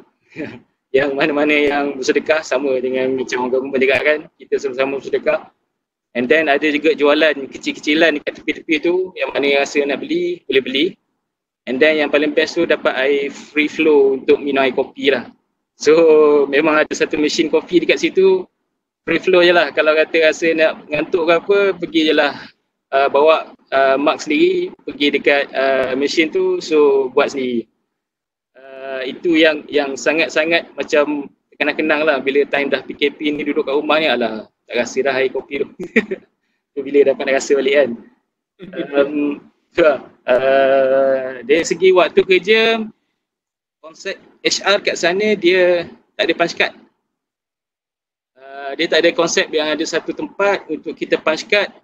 yang mana-mana yang bersedekah sama dengan macam orang government juga kan, kita sama-sama bersedekah. And then ada juga jualan kecil-kecilan dekat tepi-tepi tu yang mana rasa nak beli, boleh beli. And then yang paling best tu dapat air free flow untuk minum air kopi lah. So memang ada satu mesin kopi dekat situ, free flow je lah. Kalau kata rasa nak ngantuk ke apa, pergi je lah bawa mug sendiri, pergi dekat mesin tu, so buat sendiri. Itu yang sangat-sangat macam kenang-kenang lah bila time dah PKP ni duduk kat rumah ni, alah tak rasa dah air kopi tu. Tu bila dapat rasa balik kan. Dari segi waktu kerja, konsep HR kat sana dia tak ada punch card. Dia tak ada konsep yang ada satu tempat untuk kita punch card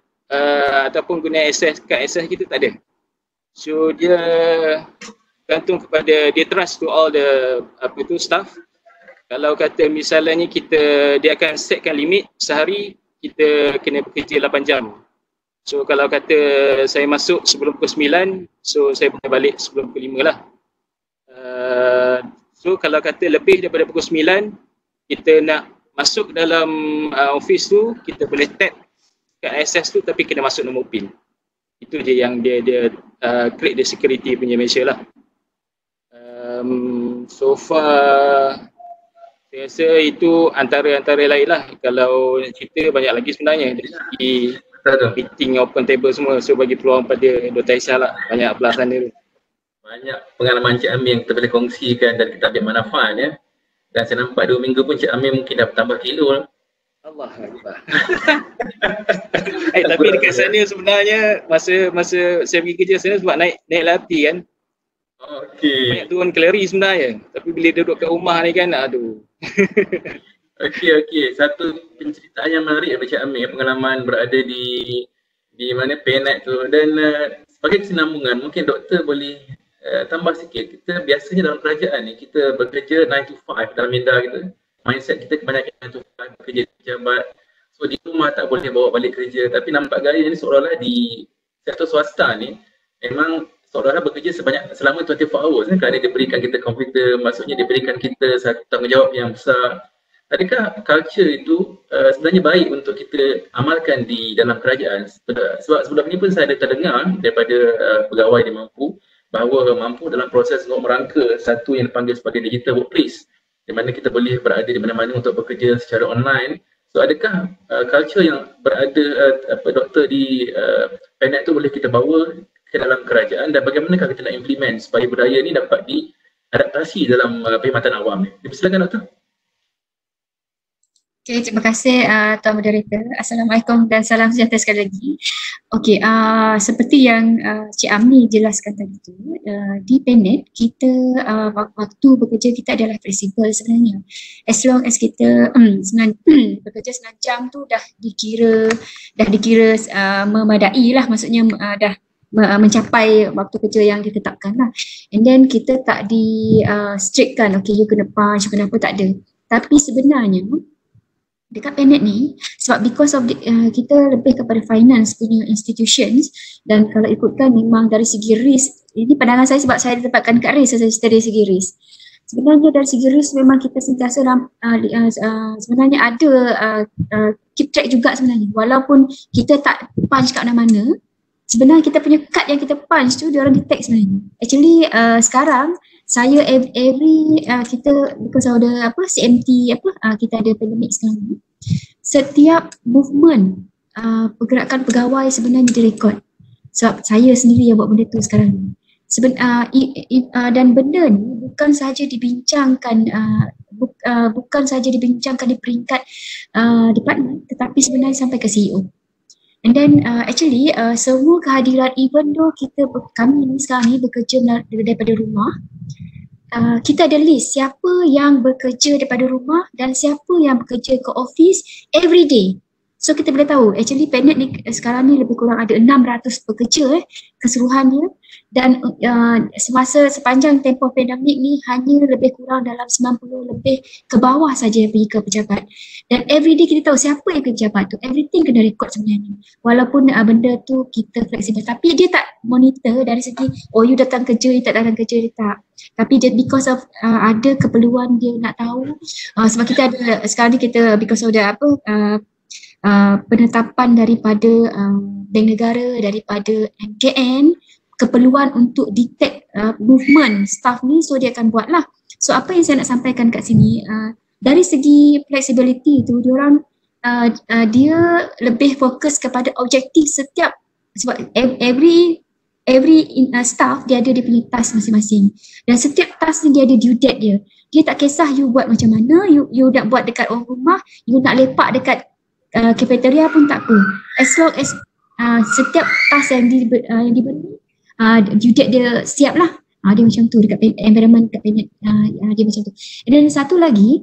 ataupun guna kad access kita, tak ada. So dia gantung kepada, dia trust to all the staff. Kalau kata misalnya dia akan setkan limit sehari kita kena bekerja 8 jam. So kalau kata saya masuk sebelum pukul 9, so saya boleh balik sebelum pukul 5 lah. So kalau kata lebih daripada pukul 9, kita nak masuk dalam office tu, kita boleh tap kad access tu tapi kena masuk nombor PIN. Itu je yang dia create the security punya measure lah. So far Saya rasa itu antara lain lah. Kalau cerita banyak lagi sebenarnya dari segi meeting open table semua. So bagi peluang pada Dr. Aisyah lah, banyak belasan dia. Banyak pengalaman Cik Amir yang kita boleh kongsikan dan kita ambil manfaat ya. Dan saya nampak 2 minggu pun Cik Amir mungkin dah bertambah kilo lah. Allah Akbar. Tapi dekat sana sebenarnya masa saya pergi kerja sana sebab naik lati kan. Okey. Banyak turun kalori sebenarnya. Tapi bila duduk kat rumah ni kan, aduh. Okey. Satu penceritaan yang menarik daripada Cik Amir, pengalaman berada di mana Penet tu. Dan sebagai kesinambungan, mungkin doktor boleh tambah sikit. Kita biasanya dalam kerajaan ni, kita bekerja 9 to 5 dalam minda kita. Mindset kita kebanyakan 9 to 5, bekerja di pejabat. So di rumah tak boleh bawa balik kerja. Tapi nampak gaya ni seolah-olah di sektor swasta ni, memang seolah-olah bekerja selama 24 hours kan, kerana diberikan kita komputer, maksudnya diberikan kita satu tanggungjawab yang besar. Adakah culture itu sebenarnya baik untuk kita amalkan di dalam kerajaan? Sebab sebelum ini pun saya ada terdengar daripada pegawai di Mampu bahawa Mampu dalam proses untuk merangka satu yang dipanggil sebagai digital workplace, di mana kita boleh berada di mana-mana untuk bekerja secara online. So adakah culture yang berada doktor di Penet tu boleh kita bawa ke dalam kerajaan, dan bagaimanakah kita nak implement supaya budaya ni dapat diadaptasi dalam perkhidmatan awam ni? Silakan doktor. Okay, terima kasih Tuan Moderator. Assalamualaikum dan salam sejahtera sekali lagi. Okay, seperti yang Cik Amir jelaskan tadi tu, di Penet kita waktu bekerja kita adalah fleksibel sebenarnya. As long as kita bekerja 9 jam tu dah dikira memadai lah, maksudnya dah mencapai waktu kerja yang ditetapkan lah. And then kita tak strictkan, okay you kena punch, you kena apa, tak ada. Tapi sebenarnya dekat Penet ni, sebab because of kita lebih kepada finance punya institutions, dan kalau ikutkan memang dari segi risk, ini pandangan saya sebab saya ditempatkan dekat risk, saya cerita dari segi risk. Sebenarnya dari segi risk memang kita sentiasa sebenarnya ada keep track juga sebenarnya, walaupun kita tak punch kat mana-mana. Sebenarnya kita punya card yang kita punch tu dia orang detect sebenarnya. Actually sekarang saya kita because of the CMT kita ada pandemik sekarang. Setiap movement pergerakan pegawai sebenarnya direkod. Sebab saya sendiri yang buat benda tu sekarang. Dan benda ni bukan saja dibincangkan di peringkat department, tetapi sebenarnya sampai ke CEO. And then actually semua kehadiran, even though kami ni sekarang ni bekerja daripada rumah, kita ada list siapa yang bekerja daripada rumah dan siapa yang bekerja ke office every day. So kita boleh tahu actually Penet ni sekarang ni lebih kurang ada 600 pekerja keseluruhannya, dan sepanjang tempoh pandemik ni hanya lebih kurang dalam 90 lebih ke bawah saja yang pergi ke pejabat. Dan everyday kita tahu siapa yang ke pejabat tu, everything kena record sebenarnya. Walaupun benda tu kita fleksibel, tapi dia tak monitor dari segi you datang kerja, you tak datang kerja, dia tak. Tapi dia because of ada keperluan dia nak tahu, sebab kita ada sekarang ni kita because of the penetapan daripada Bank Negara, daripada MKN, keperluan untuk detect movement staff ni, so dia akan buat lah. So apa yang saya nak sampaikan kat sini, dari segi flexibility tu dia lebih fokus kepada objektif setiap, sebab every staff dia ada dia punya task masing-masing, dan setiap task ni dia ada due date dia. Dia tak kisah you buat macam mana, you nak buat dekat orang rumah, you nak lepak dekat cafeteria pun tak apa, as long as setiap task yang diberi due date dia siap lah. Dia macam tu dekat environment dekat Penet, dia macam tu. Dan satu lagi,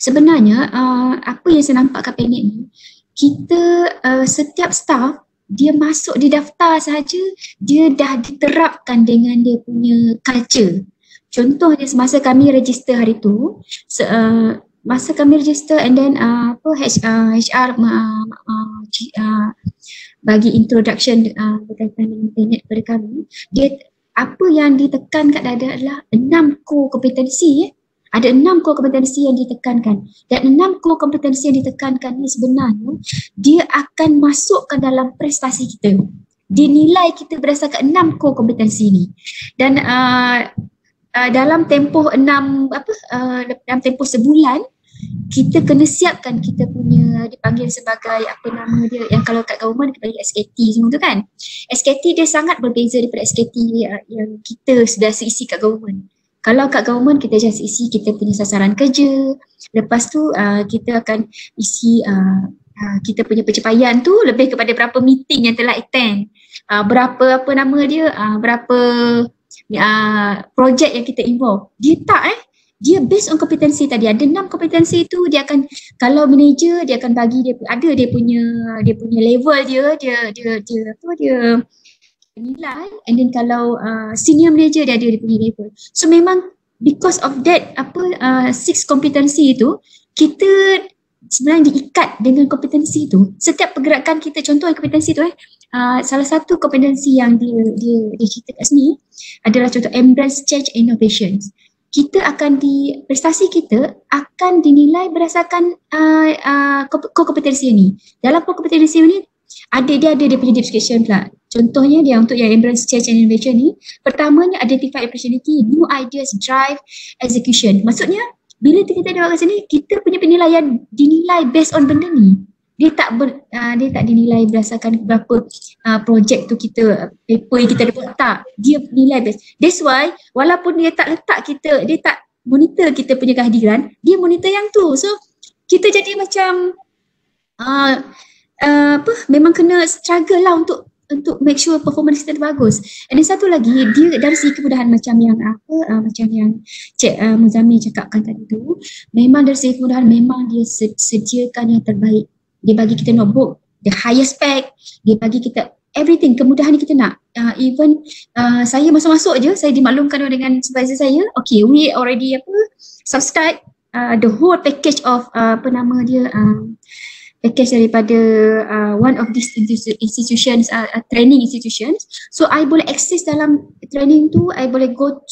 sebenarnya apa yang saya nampak kat Penet ni, kita setiap staff dia masuk di daftar saja, dia dah diterapkan dengan dia punya culture. Contohnya semasa kami register hari tu, masa kami register and then HR bagi introduction berkaitan dengan Penet kepada kami, dia apa yang ditekan kat dada adalah 6 core kompetensi. Ada 6 core kompetensi yang ditekankan, dan 6 core kompetensi yang ditekankan ni sebenarnya dia akan masukkan dalam prestasi kita. Dinilai kita berdasarkan 6 core kompetensi ni. Dan dalam tempoh dalam tempoh sebulan kita kena siapkan kita punya, dipanggil sebagai apa nama dia, yang kalau kat government kita panggil SKT semua tu kan. SKT dia sangat berbeza daripada SKT yang kita sudah seisi kat government. Kalau kat government kita just isi kita punya sasaran kerja, lepas tu kita akan isi kita punya pencapaian tu lebih kepada berapa meeting yang telah attend, berapa apa nama dia, berapa projek yang kita involve. Dia tak dia based on kompetensi tadi. Ada 6 kompetensi tu dia akan, kalau manager dia akan bagi dia ada dia punya level dia nilai, and then kalau senior manager dia ada dia punya level. So memang because of that 6 kompetensi itu kita sebenarnya diikat dengan kompetensi itu. Setiap pergerakan kita, contoh kompetensi tu salah satu kompetensi yang dia cerita kat sini adalah contoh embrace change innovations. Kita akan prestasi kita akan dinilai berdasarkan kompetensi ni. Dalam kompetensi ni dia ada dia punya description pula. Contohnya dia untuk yang embrace change and innovation ni, pertamanya identify opportunity, new ideas, drive, execution. Maksudnya bila kita ada kat sini, kita punya penilaian dinilai based on benda ni. Dia tak dinilai berdasarkan berapa projek tu kita, paper yang kita dapat, tak. Dia nilai best. That's why walaupun dia tak letak kita, dia tak monitor kita punya kehadiran, dia monitor yang tu. So kita jadi macam memang kena struggle lah untuk make sure performance kita bagus. And then satu lagi, dia dari segi kemudahan macam yang macam yang Cik Muzammil cakapkan tadi tu, memang dari segi kemudahan memang dia sediakan yang terbaik. Dia bagi kita notebook, the highest spec, dia bagi kita everything, kemudahan yang kita nak. Even saya masuk-masuk je, saya dimaklumkan dengan supervisor saya, okay, we already subscribe the whole package of package daripada one of these institutions, training institutions. So I boleh access dalam training tu, I boleh go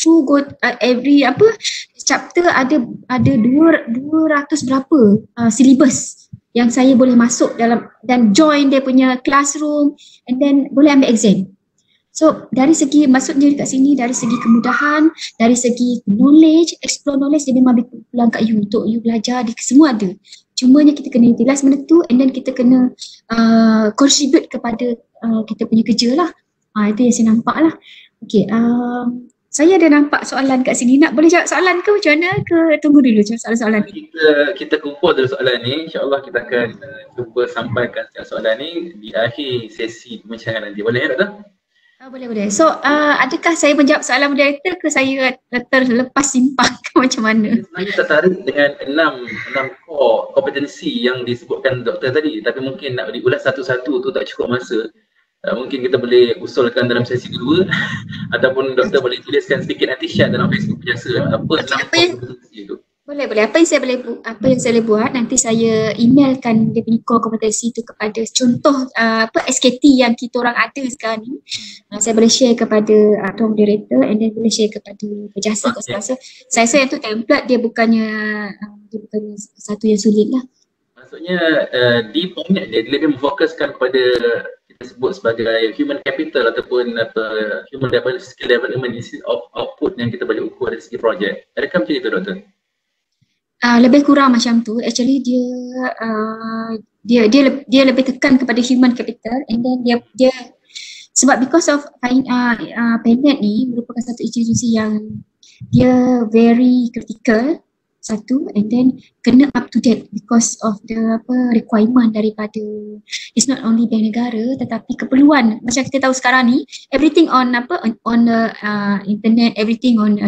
every chapter ada 200 berapa syllabus yang saya boleh masuk dalam dan join dia punya classroom, and then boleh ambil exam. So dari segi, maksudnya dekat sini dari segi kemudahan, dari segi knowledge, explore knowledge, dia memang pulang kat you untuk you belajar, semua ada. Cumanya kita kena utilize benda tu, and then kita kena contribute kepada kita punya kerja lah. Itu yang saya nampak lah. Okay, saya ada nampak soalan kat sini. Boleh jawab soalan ke macam mana ke? Tunggu dulu soalan ni. Kita kumpul dulu soalan ni. InsyaAllah kita akan cuba sampaikan soalan ni di akhir sesi pembincangan nanti. Boleh ya, Doktor? Boleh. So adakah saya menjawab soalan moderator ke saya terlepas simpang ke macam mana? Saya tertarik dengan 6 core kompetensi yang disebutkan doktor tadi, tapi mungkin nak diulas satu-satu tu tak cukup masa. Mungkin kita boleh usulkan dalam sesi kedua ataupun doktor boleh tuliskan sedikit nanti share dalam Facebook biasa apa 6 core kompetensi tu. Boleh. Apa yang saya boleh buat, nanti saya emailkan dia punya core kompetensi tu kepada contoh SKT yang kita orang ada sekarang ni. Saya boleh share kepada tuan moderator, and then boleh share kepada pejasa. Saya rasa yang tu template dia bukannya satu yang sulit lah. Maksudnya di format dia lebih memfokuskan kepada kita sebut sebagai human capital ataupun human development, skill development instead of output yang kita boleh ukur dari segi projek. Adakah macam itu, Doktor? Lebih kurang macam tu. Actually dia lebih tekan kepada human capital, and then dia sebab because of PENET ni merupakan satu institusi yang dia very critical, satu, and then kena up to date because of the requirement daripada, it's not only bank negara tetapi keperluan. Macam kita tahu sekarang ni everything on internet, everything on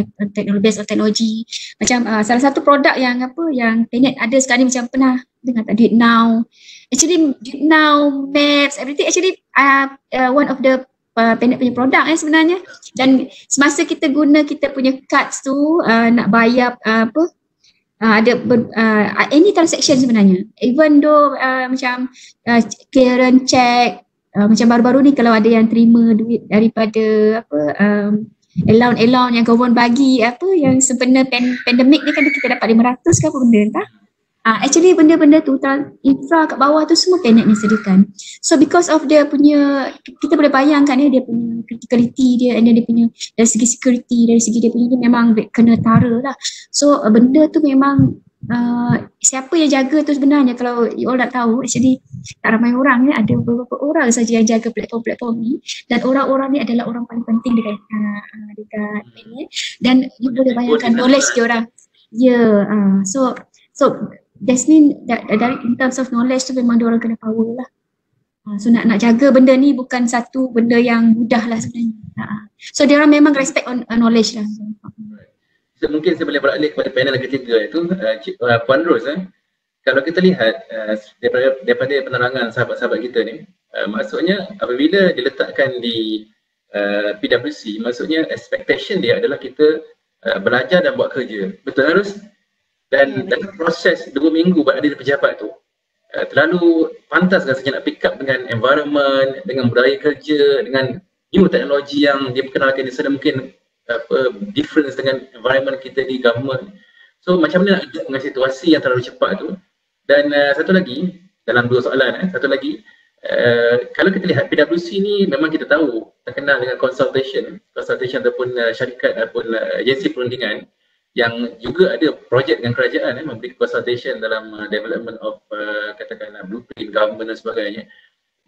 based on technology. Macam salah satu produk yang PENET ada sekarang ni, macam pernah dengar tak, Duit Now. Actually Duit Now, Maps, everything actually one of the PENET punya produk sebenarnya. Dan semasa kita guna kita punya cards tu nak bayar ada any transaction sebenarnya, even though macam clearance check, macam baru-baru ni kalau ada yang terima duit daripada allowance yang government bagi yang sebenarnya pandemik ni kan kita dapat 500 ke apa benda entah. Actually benda-benda tu infra kat bawah tu semua Planet ni sediakan. So because of dia punya, kita boleh bayangkan dia punya criticality dia, and then dia punya dari segi security, dari segi dia punya ni memang kena tara lah. So benda tu memang siapa yang jaga tu sebenarnya, kalau you all nak tahu, actually tak ramai orang ni, ada beberapa orang saja yang jaga platform-platform ni, dan orang-orang ni adalah orang paling penting dekat ni, dan you boleh bayangkan knowledge dia orang. So that's mean that dari in terms of knowledge tu memang dia orang kena power lah. So nak jaga benda ni bukan satu benda yang mudah lah sebenarnya. So dia orang memang respect on knowledge lah. So, mungkin saya boleh beralih kepada panel ketiga itu, Puan Ros. Kalau kita lihat daripada penerangan sahabat-sahabat kita ni, maksudnya apabila diletakkan di PwC, maksudnya expectation dia adalah kita belajar dan buat kerja. Betul Ros? Dan dalam proses 2 minggu berada di pejabat tu, terlalu pantas rasanya nak pick up dengan environment, dengan budaya kerja, dengan new teknologi yang dia perkenalkan di sana, mungkin difference dengan environment kita di government. So macam mana nak adapt dengan situasi yang terlalu cepat tu. Dan satu lagi, dalam 2 soalan, satu lagi, kalau kita lihat PwC ni memang kita tahu terkenal dengan consultation ataupun syarikat ataupun agensi perundingan yang juga ada projek dengan kerajaan, memberi consultation dalam development of katakanlah blueprint government dan sebagainya.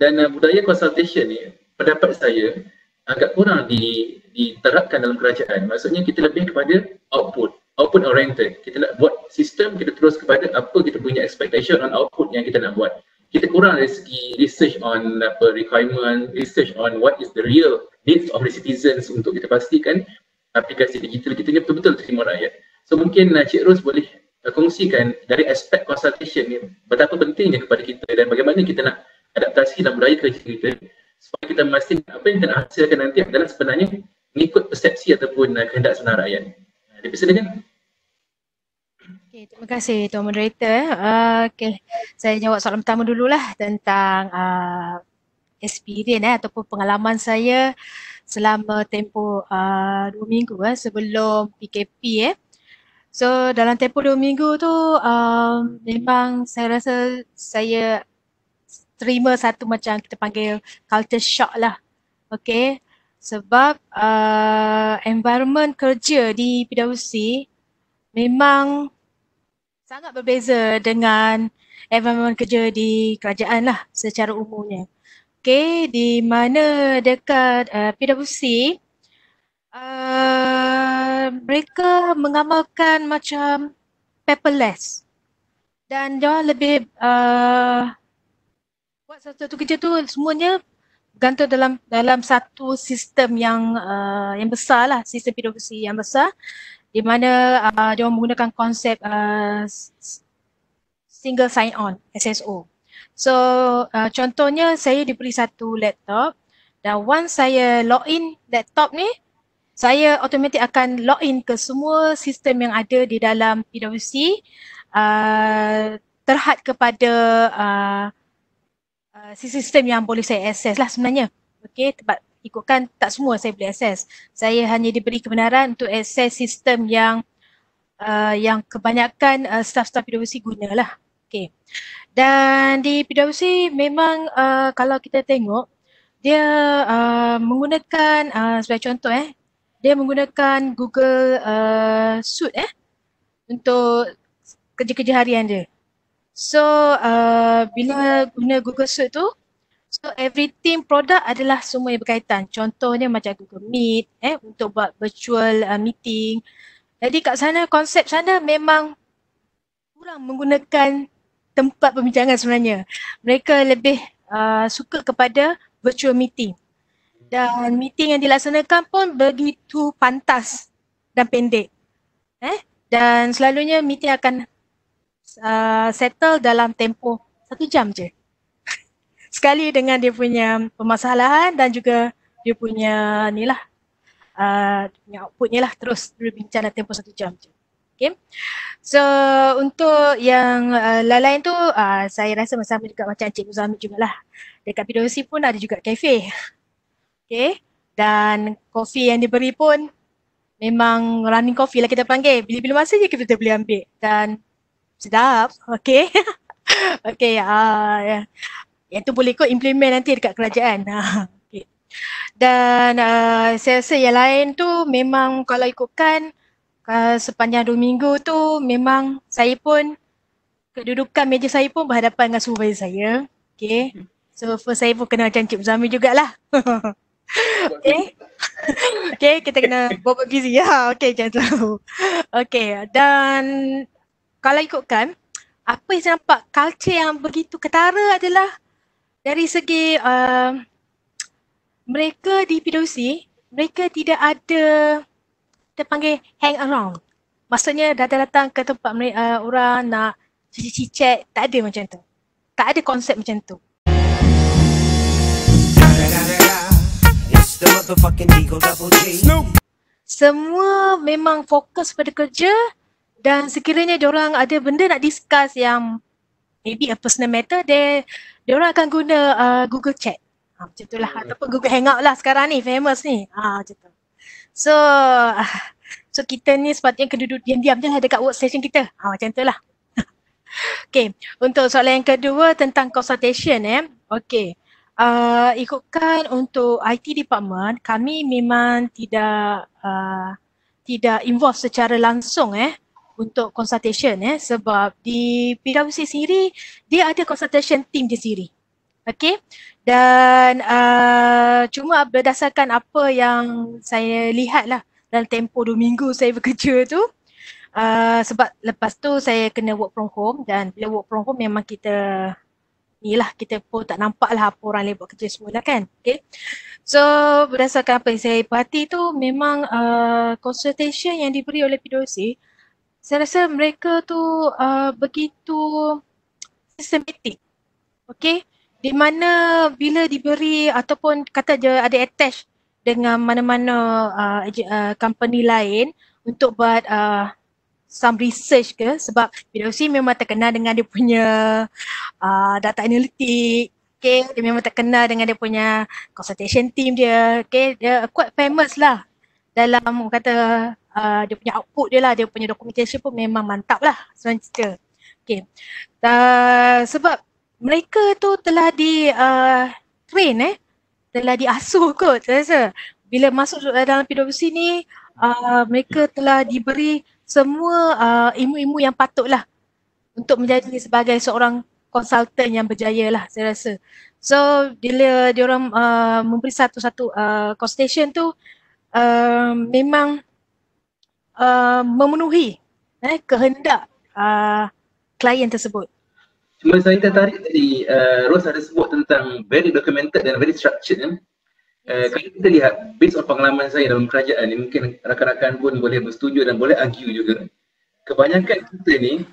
Dan budaya consultation ni pendapat saya agak kurang diterapkan dalam kerajaan. Maksudnya kita lebih kepada output oriented. Kita nak buat sistem, kita terus kepada apa kita punya expectation on output yang kita nak buat. Kita kurang dari segi research on requirement, research on what is the real needs of the citizens untuk kita pastikan aplikasi digital kita ni betul-betul terima rakyat. So mungkin Cik Ros boleh kongsikan dari aspek consultation ni betapa pentingnya kepada kita dan bagaimana kita nak adaptasi dalam budaya kerja kita supaya kita memastikan apa yang kita nak hasilkan nanti adalah sebenarnya mengikut persepsi ataupun kehendak sebenar rakyat. Dipersilakan. Okay, terima kasih Tuan Moderator. Saya jawab soalan pertama dululah tentang experience ataupun pengalaman saya selama tempoh 2 minggu sebelum PKP. So dalam tempoh 2 minggu tu memang saya rasa saya terima satu macam kita panggil culture shock lah. Okay, sebab environment kerja di PwC memang sangat berbeza dengan environment kerja di kerajaan lah secara umumnya. Okay, di mana dekat PwC mereka mengamalkan macam paperless dan dia lebih buat satu kerja tu semuanya gantung dalam satu sistem yang besar lah, sistem PwC yang besar, di mana dia menggunakan konsep single sign on SSO. So contohnya saya diberi satu laptop dan once saya login laptop ni, saya automatik akan login ke semua sistem yang ada di dalam PwC terhad kepada sistem yang boleh saya akses lah sebenarnya. Okay, sebab ikutkan tak semua saya boleh akses. Saya hanya diberi kebenaran untuk akses sistem yang kebanyakan staff-staff PwC gunalah. Okay. Dan di PwC memang kalau kita tengok dia menggunakan sebagai contoh dia menggunakan Google Suite untuk kerja-kerja harian dia. So bila guna Google Suite tu, so every team product adalah semua yang berkaitan. Contohnya macam Google Meet untuk buat virtual meeting. Jadi kat sana konsep sana memang kurang menggunakan tempat perbincangan sebenarnya. Mereka lebih suka kepada virtual meeting. Dan meeting yang dilaksanakan pun begitu pantas dan pendek. Dan selalunya meeting akan settle dalam tempoh 1 jam je. Sekali dengan dia punya permasalahan dan juga dia punya ni lah, punya outputnya lah, terus berbincang dalam tempoh 1 jam je. Okay. So untuk yang lain-lain tu saya rasa sama juga macam Cik Muzamid jugalah. Dekat PwC pun ada juga kafe. Okay. Dan kopi yang diberi pun memang running coffee lah kita panggil. Bila-bila masa je kita boleh ambil. Dan Sedap. Okay. Okay. Yang tu boleh kau implement nanti dekat kerajaan. Okay. Dan saya rasa yang lain tu memang kalau ikutkan sepanjang 2 minggu tu memang saya pun kedudukan meja saya pun berhadapan dengan supervisor saya. Okay. So first saya pun kena macam Cik Muzamil jugalah. Okay. Okay, kita kena buat busy. Ya, okay, macam tu. Okay, dan kalau ikutkan, apa yang saya nampak culture yang begitu ketara adalah dari segi mereka di PWC, mereka tidak ada, kita panggil hang around. Maksudnya datang ke tempat mereka, orang nak cicit-cicit, tak ada macam tu. Tak ada konsep macam tu. Semua memang fokus pada kerja dan sekiranya diorang ada benda nak discuss yang maybe a personal matter, diorang akan guna Google Chat. Macam tu lah. Ataupun Google Hangout lah sekarang ni, famous ni. Macam tu. So kita ni sepatutnya kena duduk diam-diam je lah dekat workstation kita. Macam tu lah. Okay. Untuk soalan yang kedua tentang consultation Okay. Ikutkan untuk IT department, kami memang tidak involve secara langsung untuk consultation sebab di PwC sendiri dia ada consultation team dia sendiri. Okay. Dan cuma berdasarkan apa yang saya lihat lah dalam tempoh 2 minggu saya bekerja tu, sebab lepas tu saya kena work from home dan bila work from home memang kita kita pun tak nampak lah apa orang lain buat kerja semua lah kan. Okay. So berdasarkan apa yang saya perhati tu memang consultation yang diberi oleh PwC, saya rasa mereka tu begitu systematic. Okay. Di mana bila diberi ataupun kata je ada attach dengan mana-mana company lain untuk buat some research ke, sebab PwC memang terkenal dengan dia punya data analitik, okay, dia memang terkenal dengan dia punya consultation team dia, okay, dia quite famous lah dalam kata dia punya output dia lah, dia punya documentation pun memang mantap lah sebenarnya cerita. Okay. Sebab mereka tu telah di train telah diasuh kot saya rasa. Bila masuk dalam PwC ni mereka telah diberi semua ilmu-ilmu yang patutlah untuk menjadi sebagai seorang konsultan yang berjaya lah saya rasa. So bila diorang memberi satu-satu consultation tu memang memenuhi kehendak klien tersebut. Cuma saya tertarik tadi Ros ada sebut tentang very documented dan very structured. Kalau kita lihat based on pengalaman saya dalam kerajaan ni, mungkin rakan-rakan pun boleh bersetuju dan boleh argue juga. Kebanyakan kita ni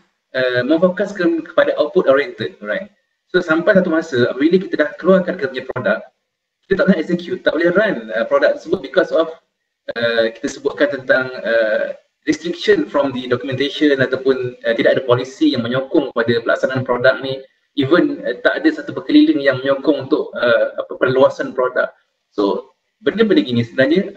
memfokuskan kepada output oriented, right? So sampai satu masa bila kita dah keluarkan kita punya produk, kita tak boleh execute, tak boleh run produk tersebut because of kita sebutkan tentang restriction from the documentation ataupun tidak ada polisi yang menyokong pada pelaksanaan produk ni. Even tak ada satu perkeliling yang menyokong untuk perluasan produk. So benda-benda gini sebenarnya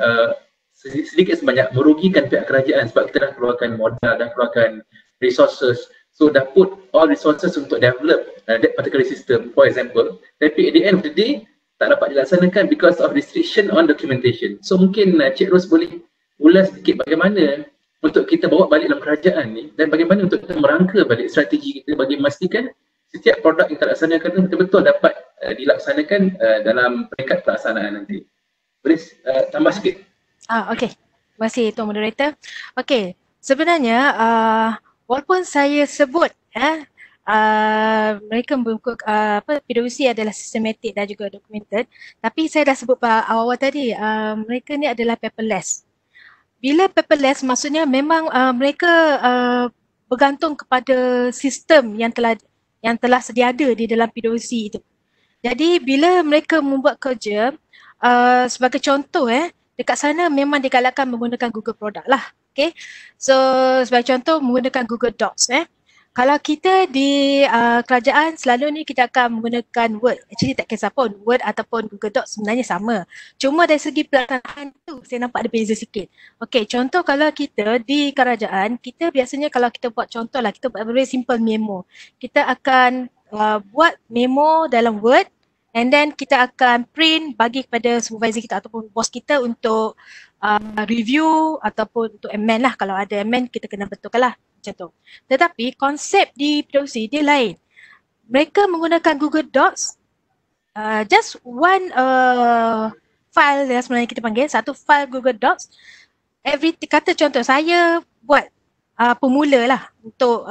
sedikit sebanyak merugikan pihak kerajaan sebab kita dah keluarkan modal, dah keluarkan resources. So dah put all resources untuk develop that particular system, for example. Tapi at the end of the day tak dapat dilaksanakan because of restriction on documentation. So mungkin Cik Ros boleh ulas sedikit bagaimana untuk kita bawa balik dalam kerajaan ni dan bagaimana untuk kita merangka balik strategi kita bagi memastikan setiap produk yang kita laksanakan betul-betul dapat dilaksanakan dalam peringkat pelaksanaan nanti. Boleh tambah sikit? Okey. Terima kasih Tuan Moderator. Okey, sebenarnya walaupun saya sebut mereka PwC adalah systematic dan juga documented, tapi saya dah sebut awal-awal tadi mereka ni adalah paperless. Bila paperless maksudnya memang mereka bergantung kepada sistem yang telah sedia ada di dalam PwC itu. Jadi bila mereka membuat kerja sebagai contoh dekat sana memang digalakkan menggunakan Google Product lah. Okay. So sebagai contoh menggunakan Google Docs. kalau kita di kerajaan selalu ni kita akan menggunakan Word. Actually tak kisah pun, Word ataupun Google Docs sebenarnya sama. Cuma dari segi pelaksanaan tu saya nampak ada beza sikit. Okey, contoh kalau kita di kerajaan, kita biasanya kalau kita buat contoh lah, kita buat very simple memo. Kita akan buat memo dalam Word and then kita akan print bagi kepada supervisor kita ataupun bos kita untuk review ataupun untuk amend lah. Kalau ada amend kita kena betulkan lah. Macam tu. Tetapi konsep di PwC dia lain. Mereka menggunakan Google Docs, just one file yang sebenarnya kita panggil, satu file Google Docs. Kata contoh saya buat pemula lah untuk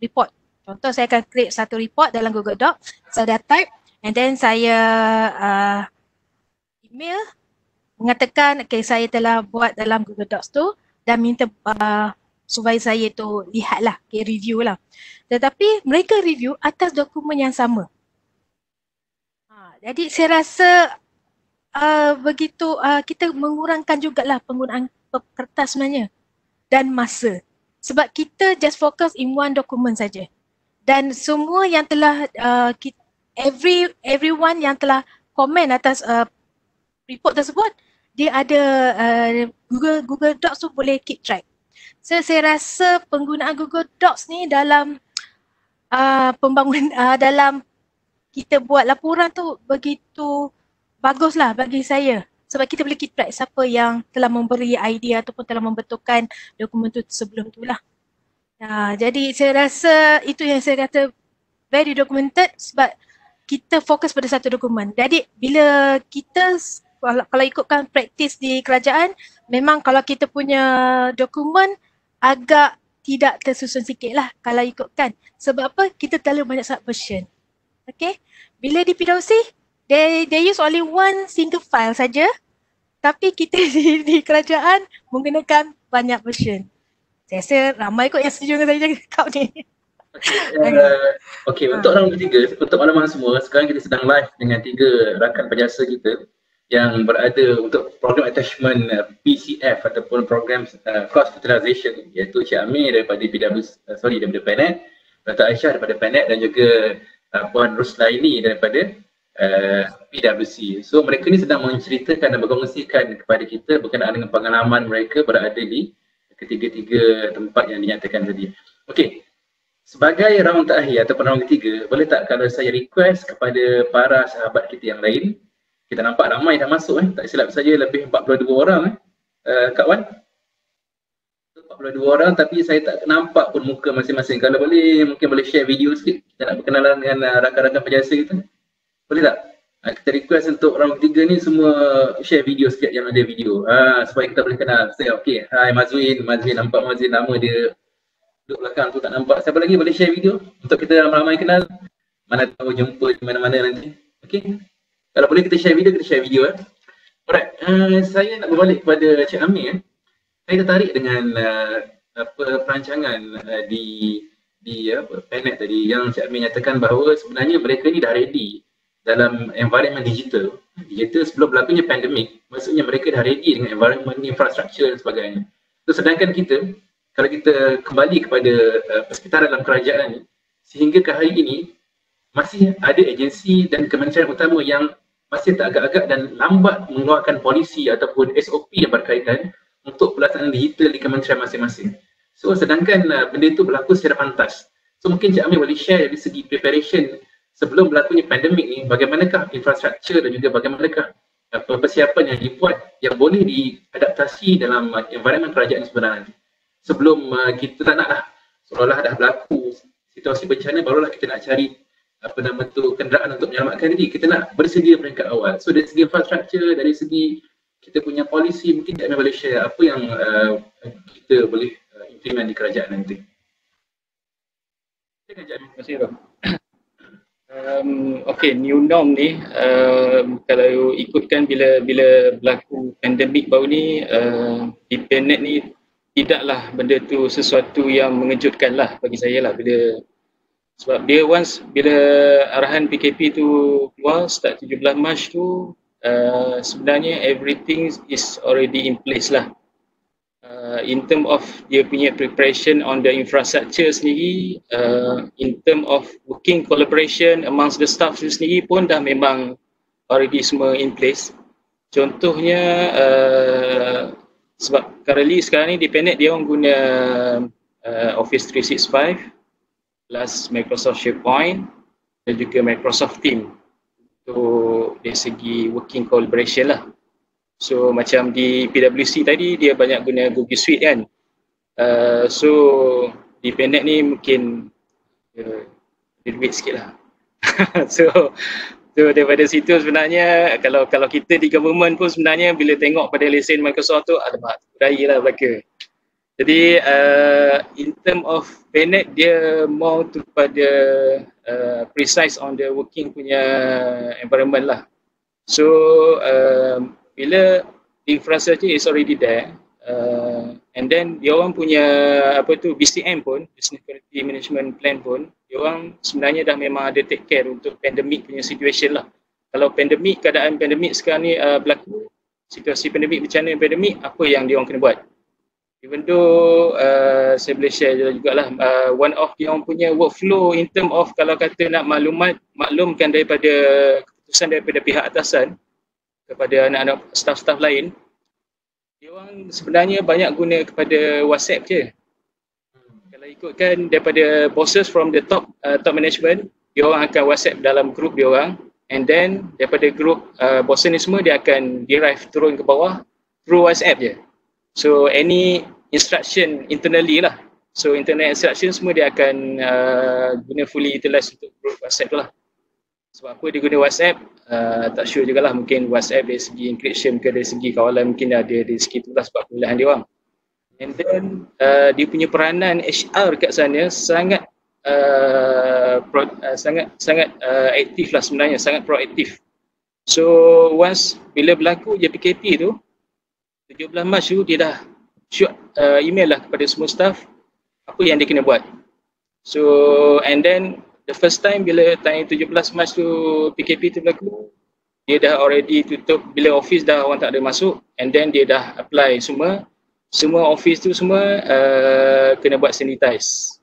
report. Contoh saya akan create satu report dalam Google Docs, saya dah type and then saya email mengatakan okay, saya telah buat dalam Google Docs tu dan minta supaya saya tu lihatlah, okay, review lah. Tetapi mereka review atas dokumen yang sama. Jadi saya rasa begitu kita mengurangkan jugalah penggunaan kertas sebenarnya dan masa. Sebab kita just focus in one dokumen saja. Dan semua yang telah everyone yang telah komen atas report tersebut, dia ada Google Docs tu boleh keep track. So saya rasa penggunaan Google Docs ni dalam dalam kita buat laporan tu begitu baguslah bagi saya. Sebab kita boleh keep track siapa yang telah memberi idea ataupun telah membetulkan dokumen tu sebelum tu lah. Jadi saya rasa itu yang saya kata very documented sebab kita fokus pada satu dokumen. Jadi bila kita kalau ikutkan praktis di kerajaan, memang kalau kita punya dokumen agak tidak tersusun sikit lah kalau ikutkan. Sebab apa? Kita terlalu banyak subversion. Okay? Bila di PwC, they use only one single file saja. Tapi kita di kerajaan menggunakan banyak version. Saya rasa ramai kot yang setuju dengan saya cakap ni. Okay, untuk round ketiga, untuk maklumat semua, sekarang kita sedang live dengan 3 rakan penjasa kita yang berada untuk program attachment PCF ataupun program cost fertilization, iaitu Cik Amir daripada daripada PANET, Dato' Aisyah daripada PANET dan juga Puan Ruslaini daripada PwC. So mereka ni sedang menceritakan dan berkongsikan kepada kita berkenaan dengan pengalaman mereka berada di ketiga-tiga tempat yang dinyatakan tadi. Okey, sebagai round terakhir ataupun round ketiga, boleh tak kalau saya request kepada para sahabat kita yang lain, kita nampak ramai dah masuk tak silap saja lebih 42 orang Kak Wan. 42 orang tapi saya tak nampak pun muka masing-masing. Kalau boleh mungkin boleh share video sikit, kita nak berkenalan dengan rakan-rakan penjasa kita. Boleh tak? Kita request untuk round ketiga ni semua share video sikit yang ada video. Supaya kita boleh kenal. Saya okey. Hai Mazwin, nampak Mazwin nama dia duduk belakang tu tak nampak. Siapa lagi boleh share video untuk kita ramai-ramai kenal. Mana tahu jumpa di mana-mana nanti. Okey. Kalau boleh kita share video Alright, saya nak berbalik kepada Cik Amir. Saya tertarik dengan perancangan di PANET tadi yang Cik Amir nyatakan bahawa sebenarnya mereka ni dah ready dalam environment digital sebelum berlakunya pandemik. Maksudnya mereka dah ready dengan environment infrastructure dan sebagainya. So, sedangkan kita, kalau kita kembali kepada persekitaran dalam kerajaan ni, sehingga ke hari ini masih ada agensi dan kementerian utama yang masih teragak-agak dan lambat mengeluarkan polisi ataupun SOP yang berkaitan untuk pelaksanaan digital di kementerian masing-masing. So sedangkan benda itu berlaku secara pantas. So mungkin Cik Amir boleh share dari segi preparation sebelum berlakunya pandemik ni, bagaimanakah infrastruktur dan juga bagaimanakah persiapan yang dibuat yang boleh diadaptasi dalam environment kerajaan sebenarnya. Sebelum kita tak nak lah, seolah-olah dah berlaku situasi bencana, barulah kita nak cari kenderaan untuk menyelamatkan diri. Kita nak bersedia peringkat awal. So dari segi infrastruktur, dari segi kita punya polisi, mungkin Cik Amir boleh share apa yang kita boleh implement di kerajaan nanti. Terima kasih Roh. Okay, new norm ni kalau ikutkan bila berlaku pandemik baru ni, di PANET ni tidaklah benda tu sesuatu yang mengejutkan lah bagi saya lah, sebab dia bila arahan PKP tu keluar start 17 Mac tu, sebenarnya everything is already in place lah. in term of dia punya preparation on the infrastructure sendiri, in term of working collaboration amongst the staff sendiri pun dah memang already semua in place. Contohnya sebab currently sekarang ni di Penet dia orang guna Office 365 plus Microsoft SharePoint dan juga Microsoft Teams untuk dari segi working collaboration lah. So macam di PwC tadi dia banyak guna Google Suite kan. So di Penet ni mungkin duit sikit lah. So daripada situ sebenarnya kalau kita di government pun sebenarnya bila tengok pada lesen Microsoft tu alamak budaya lah belaka. Jadi in term of Penet dia more kepada precise on the working punya environment lah. So bila infrastructure is already there, and then dia orang punya BCM pun, Business Continuity Management Plan pun, dia orang sebenarnya dah memang ada take care untuk pandemic punya situation lah. Kalau pandemic, keadaan pandemic sekarang ni berlaku, situasi pandemic macam mana pandemic, apa yang dia orang kena buat. Even though saya boleh share jugalah, one of dia orang punya workflow in term of kalau kata nak maklumkan daripada keputusan daripada pihak atasan kepada anak-anak staff-staff lain, dia orang sebenarnya banyak guna kepada WhatsApp je. Kalau ikutkan daripada bosses from the top management, dia orang akan WhatsApp dalam group dia orang, and then daripada group bosses ni semua dia akan derive turun ke bawah through WhatsApp je. So any instruction internally lah, so internal instruction semua dia akan guna fully utilize untuk group WhatsApp tu lah. Sebab apa dia guna WhatsApp, tak sure jugalah, mungkin WhatsApp dari segi encryption ke dari segi kawalan mungkin ada dari segi tu lah sebab pilihan dia orang. And then dia punya peranan HR kat sana sangat aktif lah sebenarnya, sangat proaktif. So once bila berlaku je PKP tu, 17 Mac tu dia dah shoot email lah kepada semua staff apa yang dia kena buat. So and then the first time bila tanggal 17 Mac tu PKP tu berlaku, dia dah already tutup, bila office dah orang tak ada masuk, and then dia dah apply semua office tu semua kena buat sanitize,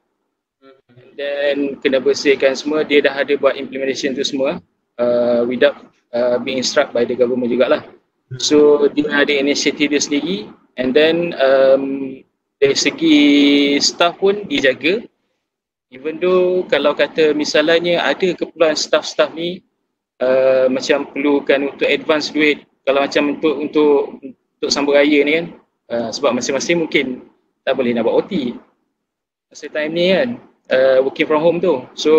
and then kena bersihkan semua. Dia dah ada buat implementation tu semua without being instruct by the government jugalah. So dia ada inisiatif dia sendiri, and then dari segi staff pun dijaga. Even though kalau kata misalnya ada keperluan staff-staff ni macam perlukan untuk advance duit, kalau macam untuk sambut raya ni kan, sebab masing-masing mungkin tak boleh nak buat OT masa time ni kan, working from home tu. So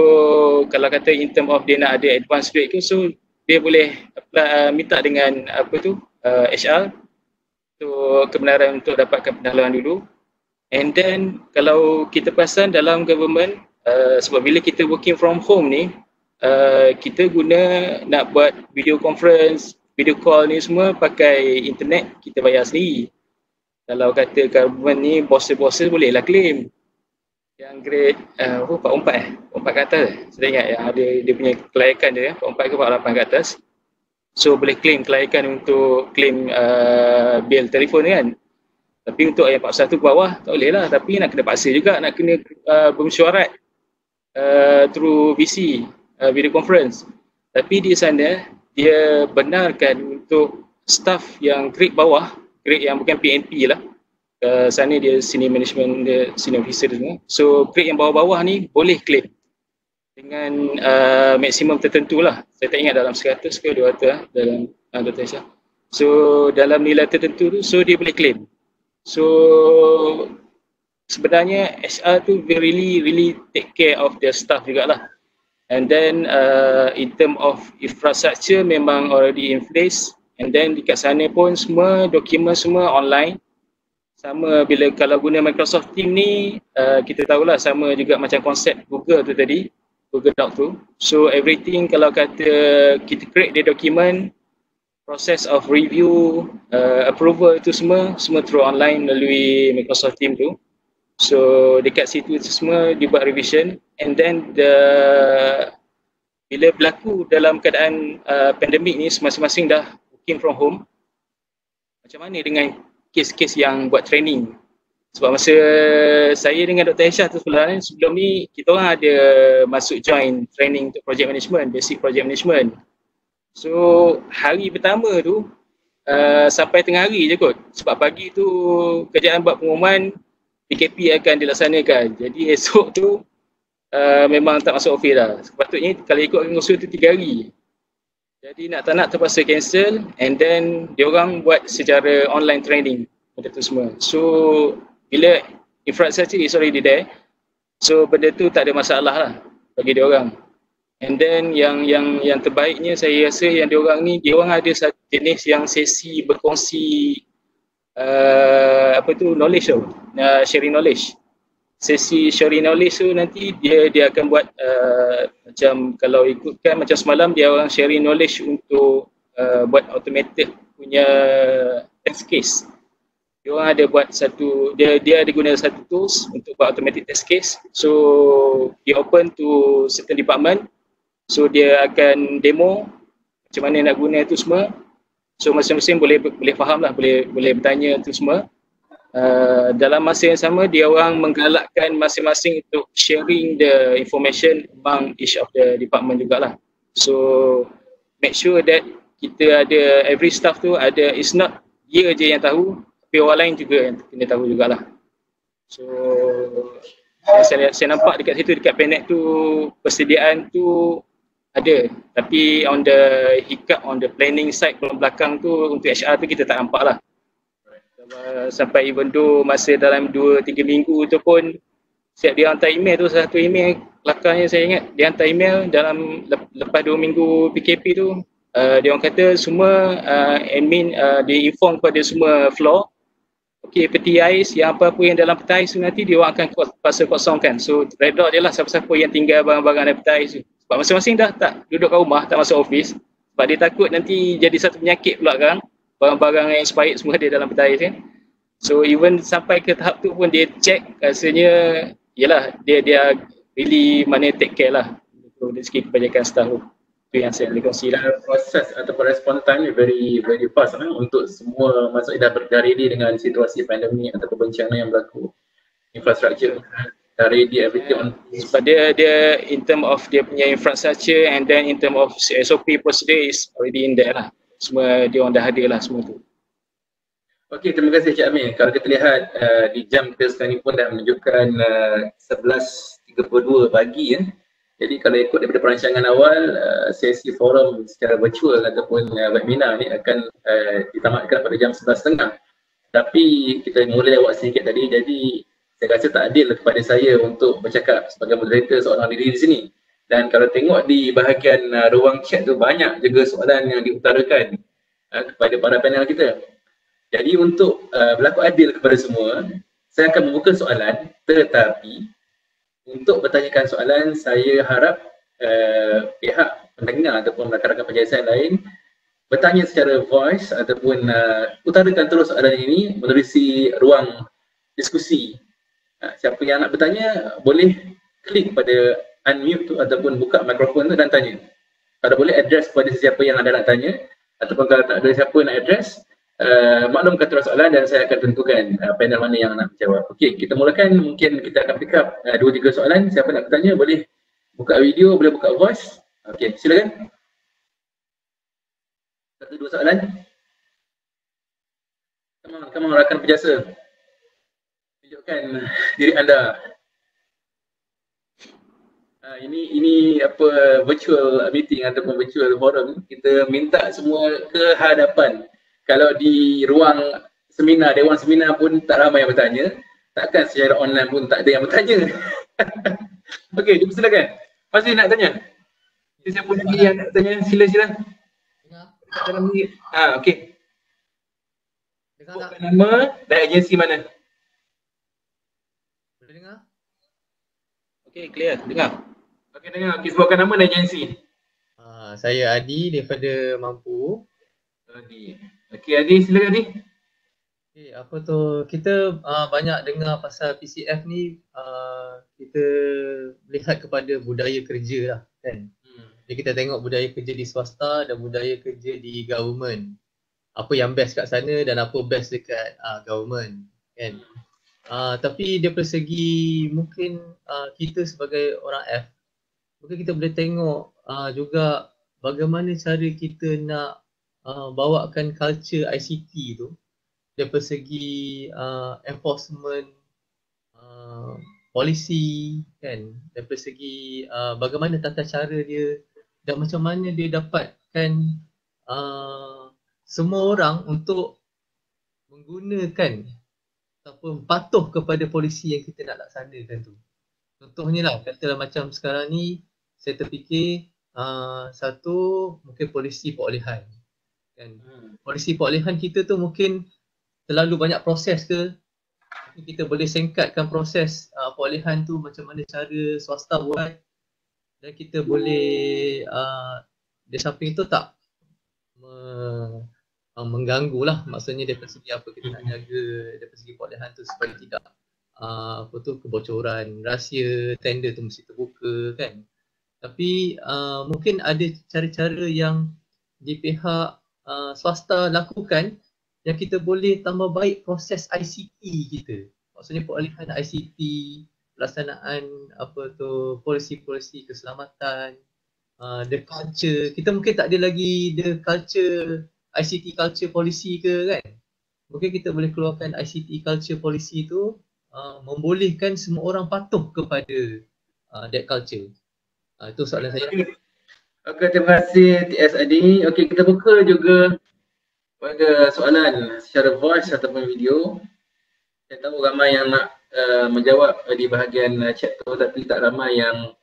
kalau kata in term of dia nak ada advance duit tu, so dia boleh minta dengan HR untuk kebenaran untuk dapatkan pendahuluan dulu. And then kalau kita perasan dalam government, sebab bila kita working from home ni, kita guna nak buat video conference, video call ni semua pakai internet, kita bayar sendiri. Kalau kata government ni bosses bolehlah claim yang grade 4 ke atas. Saya ingat yang ada dia punya kelayakan dia 4 ke 8 ke atas. So boleh claim kelayakan untuk claim bil telefon kan. Tapi untuk yang 41 ke bawah tak boleh lah, tapi nak kena paksa juga, nak kena bermesyuarat through VC, video conference. Tapi di sana dia benarkan untuk staff yang grade bawah, grade yang bukan PNP lah, sana dia senior management, dia senior officer semua. So grade yang bawah-bawah ni boleh claim dengan maksimum tertentu lah. Saya tak ingat dalam 100 ke 200 lah dalam Dr. Aisyah. So dalam nilai tertentu tu, so dia boleh claim. So sebenarnya HR tu really take care of their staff jugalah. And then in term of infrastructure memang already in place. And then dekat sana pun semua dokumen semua online. Sama bila kalau guna Microsoft Teams ni, kita tahulah sama juga macam konsep Google tu tadi, Google Doc tu. So everything kalau kata kita create the document, process of review, approval tu semua through online melalui Microsoft Teams tu. So dekat situ semua dibuat revision, and then bila berlaku dalam keadaan pandemik ni, masing-masing dah working from home, macam mana dengan kes-kes yang buat training. Sebab masa saya dengan Dr. Aisyah tu sebenarnya sebelum ni kita orang ada masuk join training untuk project management, basic project management. So hari pertama tu sampai tengah hari je kot. Sebab pagi tu kerjaan buat pengumuman PKP akan dilaksanakan. Jadi esok tu memang tak masuk office dah. Sepatutnya kalau ikut usul tu 3 hari. Jadi nak tak nak terpaksa cancel and then diorang buat secara online training benda tu semua. So bila infrastructure is already there, so benda tu tak ada masalah lah bagi diorang. And then yang terbaiknya saya rasa yang diorang ni, diorang ada satu jenis yang sesi berkongsi knowledge tu, sharing knowledge. Sesi sharing knowledge tu nanti dia akan buat macam kalau ikutkan macam semalam dia orang sharing knowledge untuk buat automated punya test case. Dia orang ada buat satu, dia ada guna satu tools untuk buat automatic test case. So dia open to certain department. So dia akan demo macam mana nak guna itu semua. So masing-masing boleh faham lah, boleh bertanya itu semua. Dalam masa yang sama dia orang menggalakkan masing-masing untuk sharing the information among each of the department jugalah. So make sure that kita ada every staff tu ada, it's not dia je yang tahu, tapi orang lain juga yang kena tahu jugalah. So saya nampak dekat situ, dekat PNET tu persediaan tu ada, tapi on the hiccup, on the planning side belakang tu untuk HR tu kita tak nampak lah. Sampai even though masa dalam 2-3 minggu tu pun siap dia hantar email tu, satu email belakannya saya ingat dia hantar email dalam lepas 2 minggu PKP tu, dia orang kata semua admin dia inform kepada semua floor, okey peti ais yang apa-apa yang dalam peti ais tu nanti dia orang akan paksa kosongkan. So redor je lah siapa-siapa yang tinggal barang-barang dalam peti ais tu. Sebab masing-masing dah tak duduk kat rumah, tak masuk office. Sebab dia takut nanti jadi satu penyakit pula kan. Barang-barang yang expired semua ada dalam peti ais kan. So even sampai ke tahap tu pun dia check, rasanya yalah dia really mana take care lah dari segi kebanyakan staff tu. Itu yang saya boleh kongsi lah. Proses ataupun respon time ni very fast untuk semua masuk dah ready dengan situasi pandemik ataupun bencana yang berlaku. Infrastructure dah ready, everything on. Sebab dia in term of dia punya infrastructure and then in term of SOP procedure is already in there lah. Semua dia orang dah ada lah semua tu. Okey, terima kasih Cik Amin. Kalau kita lihat di jam kita sekarang ni pun dah menunjukkan 11.32 pagi ya. Jadi kalau ikut daripada perancangan awal, sesi forum secara virtual ataupun webinar ni akan ditamatkan pada jam 11.30. Tapi kita mula lewat sedikit tadi, jadi saya rasa tak adil kepada saya untuk bercakap sebagai moderator seorang diri di sini. Dan kalau tengok di bahagian ruang chat tu banyak juga soalan yang diutarakan kepada para panel kita. Jadi untuk berlaku adil kepada semua, saya akan membuka soalan, tetapi untuk bertanyakan soalan saya harap pihak pendengar ataupun rakan-rakan penjelasan lain bertanya secara voice ataupun utarakan terus soalan ini menerusi ruang diskusi. Siapa yang nak bertanya boleh klik pada unmute tu ataupun buka mikrofon tu dan tanya. Kalau boleh address kepada sesiapa yang anda nak tanya, ataupun kalau tak ada siapa nak address, maklumkan terus soalan dan saya akan tentukan panel mana yang nak menjawab. Okey, kita mulakan. Mungkin kita akan pick up 2-3 soalan. Siapa nak bertanya boleh buka video, boleh buka voice. Okey, silakan. 1-2 soalan. Come on rakan penjasa. Tunjukkan diri anda. Ini apa virtual meeting ataupun virtual forum, kita minta semua ke hadapan. Kalau di ruang seminar, dewan seminar pun tak ramai yang bertanya, takkan secara online pun tak ada yang bertanya. Okey, jom silakan. Masih nak tanya? Siapa lagi yang nak tanya? Sila. Dalam minit. Okey. Sebutkan nama dan agensi mana? Boleh dengar? Okey, clear. Dengar. Okey, dengar. Okey, sebutkan nama dan agensi. Saya Adi daripada Mampu. Adi. Okey, Adi, silakan Adi. Okay, apa tu, kita banyak dengar pasal PCF ni, kita lihat kepada budaya kerja lah kan. Jadi kita tengok budaya kerja di swasta dan budaya kerja di government. apa yang best kat sana dan apa best dekat government kan. Tapi daripada segi mungkin kita sebagai orang F, mungkin kita boleh tengok juga bagaimana cara kita nak bawakan culture ICT tu daripada segi enforcement, polisi kan, daripada segi bagaimana tata cara dia dan macam mana dia dapatkan semua orang untuk menggunakan ataupun patuh kepada polisi yang kita nak laksanakan tu. Contohnya lah, katalah macam sekarang ni saya terfikir satu mungkin polisi perolehan kan. Polisi perolehan kita tu mungkin terlalu banyak proses ke, kita boleh singkatkan proses perolehan tu macam mana cara swasta buat dan kita boleh di samping tu tak mengganggu lah, maksudnya daripada segi apa kita nak jaga daripada segi perolehan tu supaya tidak kebocoran rahsia tender tu mesti terbuka kan. Tapi mungkin ada cara-cara yang di pihak swasta lakukan yang kita boleh tambah baik proses ICT kita, maksudnya perolehan ICT, pelaksanaan polisi-polisi keselamatan, the culture. Kita mungkin tak ada lagi the culture ICT culture polisi ke kan. Mungkin kita boleh keluarkan ICT culture polisi tu membolehkan semua orang patuh kepada that culture. Itu soalan saya. Okey, terima kasih TS Adi. Okey, kita buka juga pada soalan secara voice ataupun video. Saya tahu ramai yang nak menjawab di bahagian chat tu, tapi tak ramai yang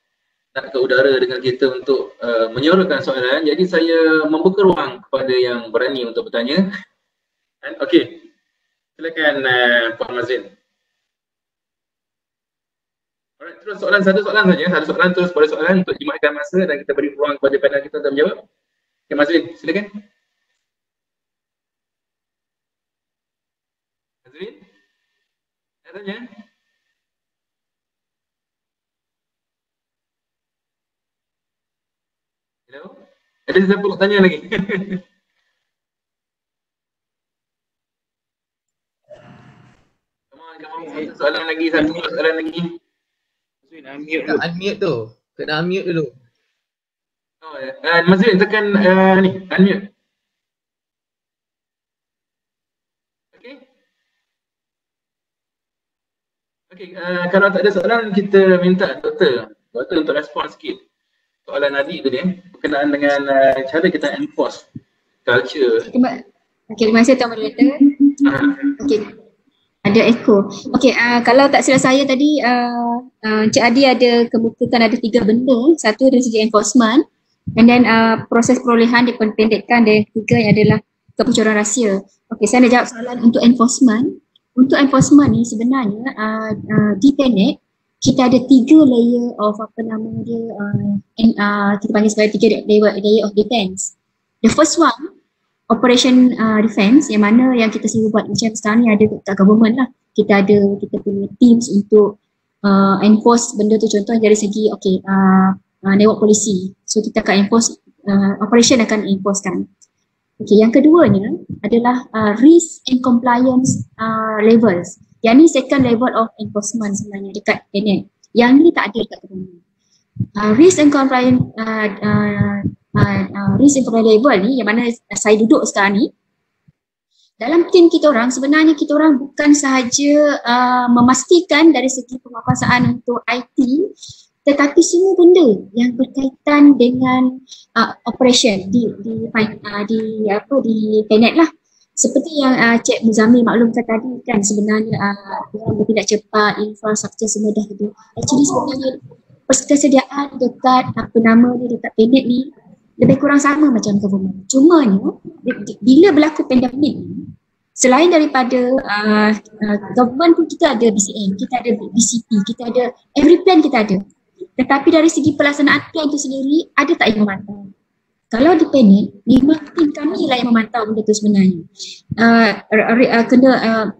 nak ke udara dengan kita untuk menyuarakan soalan. Jadi saya membuka ruang kepada yang berani untuk bertanya. Okey, silakan Puan Mazrin. Alright, terus satu soalan saja. Satu soalan terus pada soalan untuk jimatkan masa dan kita beri ruang kepada panel kita untuk menjawab. Okey, Mazrin, silakan. Mazrin, nak tanya? Hello? Ada siapa nak tanya lagi? Come on. Satu soalan lagi. Unmute tu. Kena unmute dulu. Oh ya. Mazrin tekan ni, unmute. Okey, kalau tak ada soalan kita minta doktor untuk respon sikit. Soalan Adi tu dia berkenaan dengan cara kita enforce culture. Terima kasih Tuan Moderator. Okey, ada echo. Okey, kalau tak silap saya tadi Encik Adi ada kemukakan ada 3 benda. Satu dari segi enforcement, and then proses perolehan dipendekkan, dan ketiga yang adalah kebocoran rahsia. Okey, saya nak jawab soalan untuk enforcement. Untuk enforcement ni sebenarnya di PENET kita ada 3 layer of kita panggil sebagai 3 layer of defense. The first one, operation defense, yang mana yang kita selalu buat macam sekarang ni ada kat government lah. Kita punya teams untuk enforce benda tu, contoh dari segi network polisi. So kita akan enforce, operation akan enforcekan. Okay, yang keduanya adalah risk and compliance levels. Yang ni second level of enforcement sebenarnya dekat PENET. Yang ni tak ada dekat government. Risk and compliance level ni yang mana saya duduk sekarang ni, dalam tim kita orang sebenarnya kita orang bukan sahaja memastikan dari segi penguasaan untuk IT, tetapi semua benda yang berkaitan dengan operation di PENET lah. Seperti yang Cik Muzamil maklumkan tadi kan, sebenarnya orang bertindak cepat, infrastruktur semua dah ada. Actually sebenarnya persediaan dekat dekat PENET ni lebih kurang sama macam government. Cumanya bila berlaku pandemik ni, selain daripada government pun kita ada BCM, kita ada BCP, kita ada every plan kita ada. Tetapi dari segi pelaksanaan plan itu sendiri ada tak yang memantau? Kalau di PENET, memang tim kami lah yang memantau benda tu sebenarnya.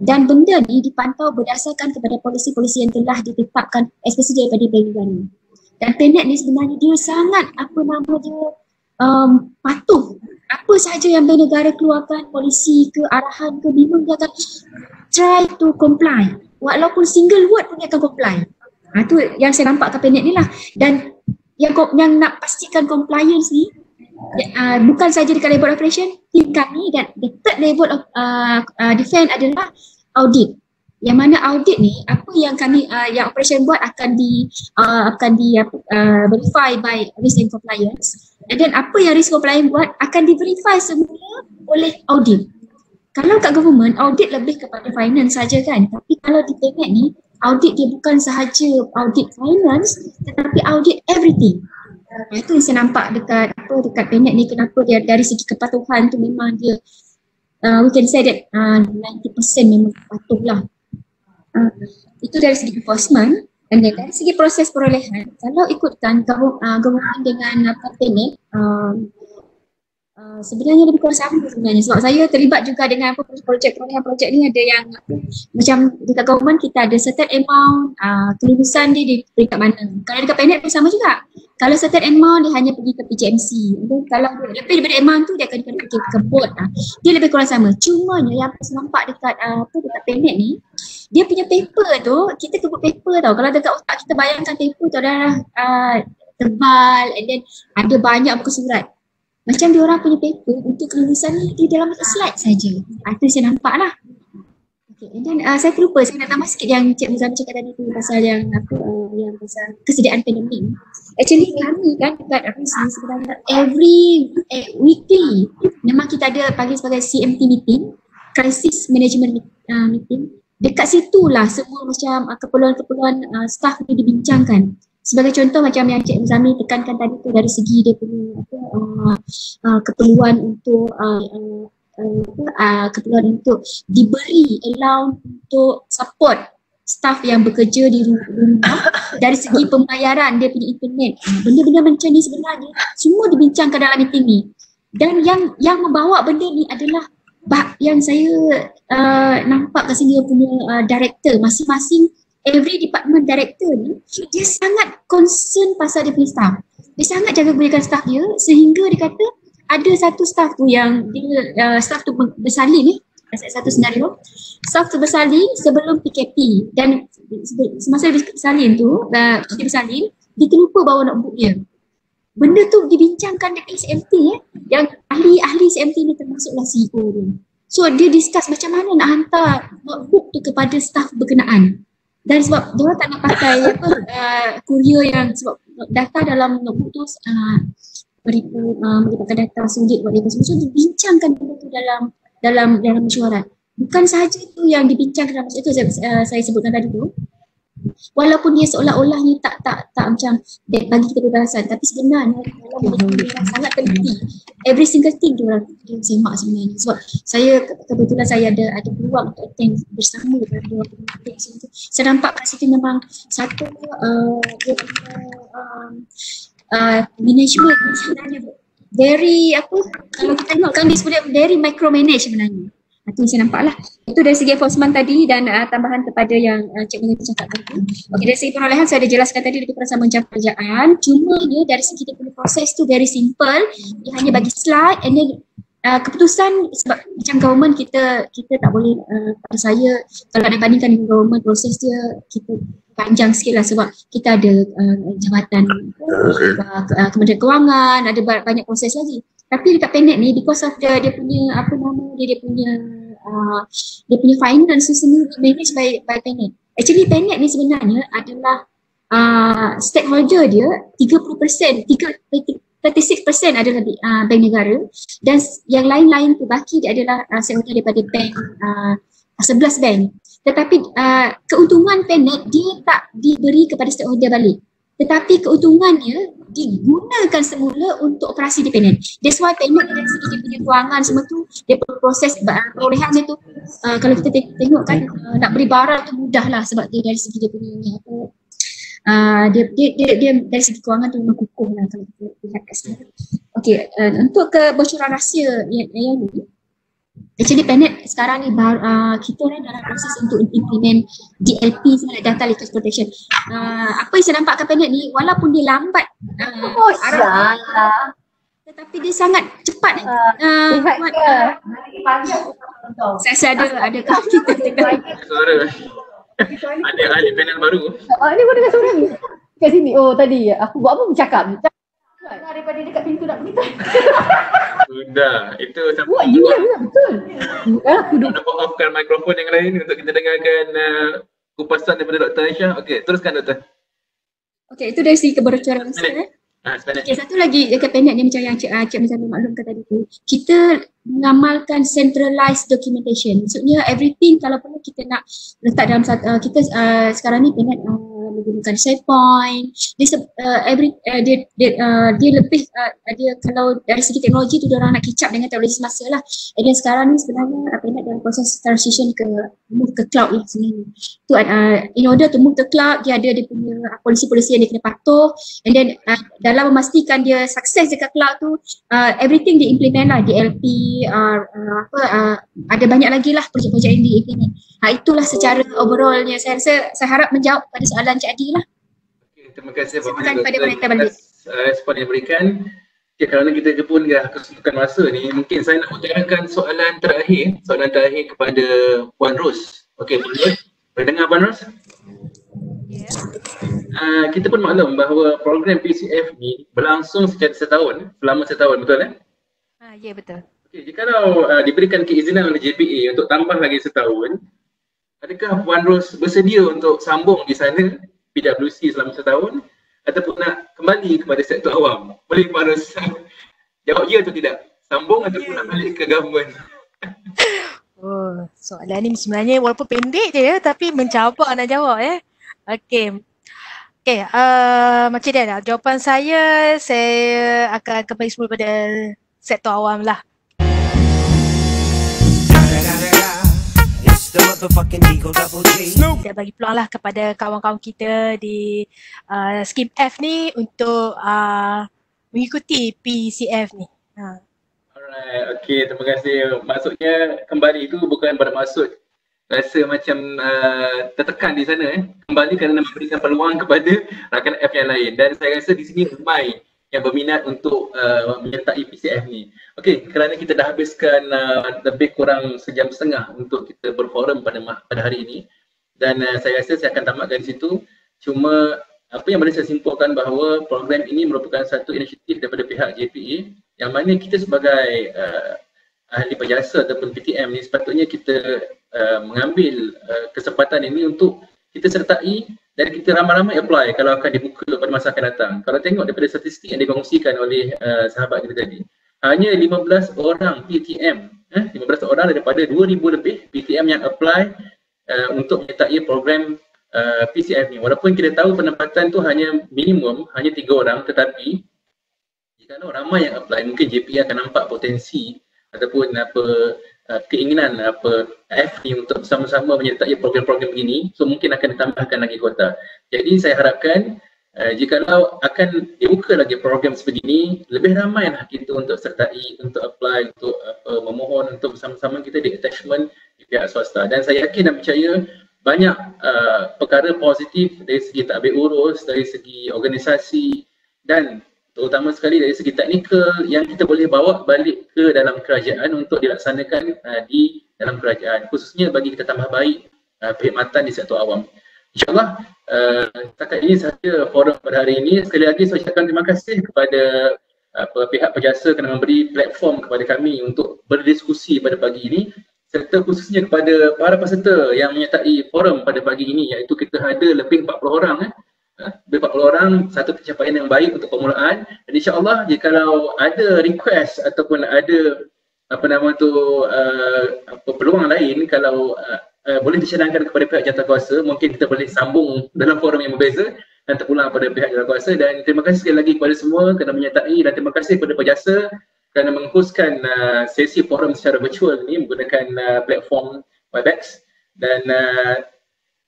Dan benda ni dipantau berdasarkan kepada polisi-polisi yang telah ditetapkan, especially daripada negara. Dan PENET ni sebenarnya dia sangat patuh apa sahaja yang bank negara keluarkan, polisi ke, arahan ke, memang dia akan try to comply. Walaupun single word pun dia akan comply. Itu yang saya nampak kabinet ni lah. Dan yang nak pastikan compliance ni bukan saja dekat level operation, tim kami, dan the third level of defense adalah audit. Yang mana audit ni, apa yang kami yang operation buat akan di verify by risk and compliance, and then apa yang risk compliance buat akan di verify semula oleh audit. Kalau kat government, audit lebih kepada finance saja kan, tapi kalau di PNET ni, audit dia bukan sahaja audit finance, tetapi audit everything. Itu yang saya nampak dekat PNET ni, kenapa dia dari segi kepatuhan tu memang dia we can say that 90% memang patuh lah. Itu dari segi enforcement. Dan dari segi proses perolehan, kalau ikutkan government dengan PNET, sebenarnya lebih kurang sama sebenarnya, sebab saya terlibat juga dengan projek ni, ada yang macam dekat government kita ada certain amount, kelulusan dia di peringkat mana. Kalau dekat PNET pun sama juga. Kalau certain amount dia hanya pergi ke PJMC. Kalau lebih daripada amount tu dia akan pergi ke board. Dia lebih kurang sama. Cuma yang saya nampak dekat dekat PNET ni, dia punya paper tu, kita kebut paper tau. Kalau dekat otak kita bayangkan paper tu adalah tebal, and then ada banyak buku surat. Macam dia orang punya paper untuk kelulusan ni di dalam slide saja. Itu saya nampak lah. Okay, and then saya terlupa, saya nak tambah sikit yang Cik Muzami cakap tadi tu pasal yang yang pasal kesediaan pandemik. Actually kami kan dekat sebenarnya every weekly memang kita ada panggil sebagai CMT meeting, crisis management meeting. Dekat situlah semua macam keperluan-keperluan staff ni dibincangkan. Sebagai contoh macam yang Cik Muzami tekankan tadi tu, dari segi dia punya keperluan untuk keperluan untuk diberi allowance untuk support staff yang bekerja di rumah, dari segi pembayaran dia punya internet, benda-benda macam ni sebenarnya semua dibincangkan dalam meeting ni. Dan yang membawa benda ni adalah yang saya nampak kat sini dia punya director, masing-masing every department director ni, dia sangat concern pasal dia punya staff. Dia sangat jaga kebajikan staff dia, sehingga dia kata ada satu staff tu yang dia staff tu bersalin ni, satu senario, staff tu bersalin sebelum PKP, dan semasa dia bersalin tu, dia bersalin, dia terlupa bawa notebook dia. Benda tu dibincangkan dekat CMT yang ahli-ahli CMT ni termasuklah CEO dia. So dia discuss macam mana nak hantar notebook tu kepada staff berkenaan. Dan sebab dia tak nak pakai courier yang, sebab data dalam notebook tu melibatkan data sulit buat dia semua. So dibincangkan benda tu dalam mesyuarat. Bukan sahaja itu yang dibincangkan dalam itu saya sebutkan tadi tu. Walaupun dia seolah-olahnya tak macam bagi kita kebebasan, tapi sebenarnya dalam dia sangat teliti. Every single thing dia semak sebenarnya. Sebab saya kebetulan saya ada peluang untuk attend bersama dengan dua pemerintah situ. Saya nampak kat situ memang satu dia punya management sebenarnya very kalau kita tengokkan dia sebenarnya very micromanage sebenarnya. Itu yang saya nampak lah. Itu dari segi enforcement tadi, dan tambahan kepada yang Cik Muzami cakap tadi. Okey, dari segi perolehan saya ada jelaskan tadi lebih kurang sama macam kerjaan. Cuma dia dari segi dia punya proses tu very simple. Dia hanya bagi slide, and then keputusan, sebab macam government kita tak boleh, pada saya kalau nak bandingkan dengan government, proses dia kita panjang sikit lah, sebab kita ada jabatan Kementerian Kewangan, ada banyak proses lagi. Tapi dekat PNET ni, because of dia punya dia punya finance tu sendiri managed by PNET. Actually PNET ni sebenarnya adalah stakeholder dia 30%, 36% adalah bank negara, dan yang lain-lain tu baki dia adalah stakeholder daripada bank 11 bank. Tetapi keuntungan PNET dia tak diberi kepada stakeholder balik. Tetapi keuntungannya digunakan semula untuk operasi di PNET. That's why PNET dari segi dia punya kewangan semua tu, dia perlu proses perolehan dia tu. Kalau kita tengok kan, nak beri barang tu mudah lah, sebab dia dari segi dia punya dia dari segi kewangan tu memang kukuh lah kalau kita lihat kat sini. Okay, untuk kebocoran rahsia yang ni, actually PNET sekarang ni kita ni dalam proses untuk implement DLP sebenarnya, Data Leakage Protection. Apa yang saya nampakkan PNET ni, walaupun dia lambat tetapi Tapi dia sangat cepat. Saya rasa ada kawan kita tengah. Suara. Ada ahli panel baru. Ni kau dengar suara ni? Kat sini. Oh tadi aku buat apa bercakap? Daripada dekat pintu nak pergi. Sudah. Itu sampai Buat you lah betul. Aku duduk. nak off-kan mikrofon yang lain untuk kita dengarkan kupasan daripada Dr. Aisyah. Okey, teruskan Dr. Okey, itu dari segi kebocoran masa. Sebenarnya. Okey, satu lagi dekat pendek ni macam yang Cik Mizanul maklumkan tadi tu. Kita mengamalkan centralized documentation. Maksudnya everything kalau perlu kita nak letak dalam satu, kita sekarang ni pendek menggunakan SharePoint. Dia lebih dia kalau dari segi teknologi tu dia orang nak catch up dengan teknologi semasa lah. And then sekarang ni sebenarnya pendek dalam proses transition move ke cloud lah sebenarnya. Tu in order to move to cloud dia ada dia punya polisi-polisi yang dia kena patuh, and then dalam memastikan dia sukses dekat cloud tu everything dia implement lah, DLP ada banyak lagi lah projek-projek yang di implement. Itulah secara overallnya saya rasa saya harap menjawab pada soalan Cik Adi lah. Okay, terima kasih Silakan pada penonton balik. Respon yang diberikan. Okay, kerana kita pun dah kesulitan masa ni, mungkin saya nak utarakan soalan terakhir kepada Puan Ros. Okey, Puan Ros, boleh dengar Puan Ros? Kita pun maklum bahawa program PCF ni berlangsung selama setahun, betul kan? Ya, betul. Okay, jikalau diberikan keizinan oleh JPA untuk tambah lagi setahun, adakah Puan Ros bersedia untuk sambung di sana PwC selama setahun ataupun nak kembali kepada sektor awam? Boleh Puan Ros jawab ya atau tidak? Sambung ataupun nak balik ke government? Oh, soalan ni sebenarnya walaupun pendek je tapi mencabar nak jawab ya. Okey. Macam dia dah. Jawapan saya akan kembali semula pada sektor awam lah. Kita bagi peluang lah kepada kawan-kawan kita di skim F ni untuk mengikuti PCF ni. Alright, okay, terima kasih. Maksudnya kembali itu bukan bermaksud rasa macam tertekan di sana kembali kerana memberikan peluang kepada rakan F yang lain, dan saya rasa di sini ramai yang berminat untuk menyertai PCF ni. Okey, kerana kita dah habiskan lebih kurang sejam setengah untuk kita berforum pada hari ini, dan saya rasa saya akan tamatkan di situ. Cuma apa yang boleh saya simpulkan bahawa program ini merupakan satu inisiatif daripada pihak JPA yang mana kita sebagai ahli berjasa ataupun PTM ni sepatutnya kita mengambil kesempatan ini untuk kita sertai dan kita ramai-ramai apply kalau akan dibuka pada masa akan datang. Kalau tengok daripada statistik yang dikongsikan oleh sahabat kita tadi, hanya 15 orang PTM, 15 orang daripada 2,000 lebih PTM yang apply untuk menyertai program PCF ni. Walaupun kita tahu penempatan tu hanya minimum, hanya 3 orang, tetapi jika ramai yang apply, mungkin JPA akan nampak potensi ataupun keinginan F ni untuk bersama-sama menyertai program-program ini. So mungkin akan ditambahkan lagi kuota. Jadi saya harapkan jikalau akan dibuka lagi program sebegini, lebih ramailah kita untuk sertai, untuk apply, untuk memohon untuk bersama-sama kita di attachment di pihak swasta. Dan saya yakin dan percaya banyak perkara positif dari segi tadbir urus, dari segi organisasi dan terutama sekali dari segi teknikal yang kita boleh bawa balik ke dalam kerajaan untuk dilaksanakan di dalam kerajaan, khususnya bagi kita tambah baik perkhidmatan di sektor awam. InsyaAllah setakat ini sahaja forum pada hari ini. Sekali lagi saya ucapkan terima kasih kepada pihak berjasa kerana memberi platform kepada kami untuk berdiskusi pada pagi ini, serta khususnya kepada para peserta yang menyertai forum pada pagi ini, iaitu kita ada lebih 40 orang lebih 40 orang, satu pencapaian yang baik untuk permulaan. Dan insyaAllah jikalau ada request ataupun ada peluang lain, kalau boleh disyarahkan kepada pihak jawatankuasa, mungkin kita boleh sambung dalam forum yang berbeza dan terpulang pada pihak jawatankuasa. Dan terima kasih sekali lagi kepada semua kerana menyertai, dan terima kasih kepada penjasa kerana menghostkan sesi forum secara virtual ini menggunakan platform Webex. Dan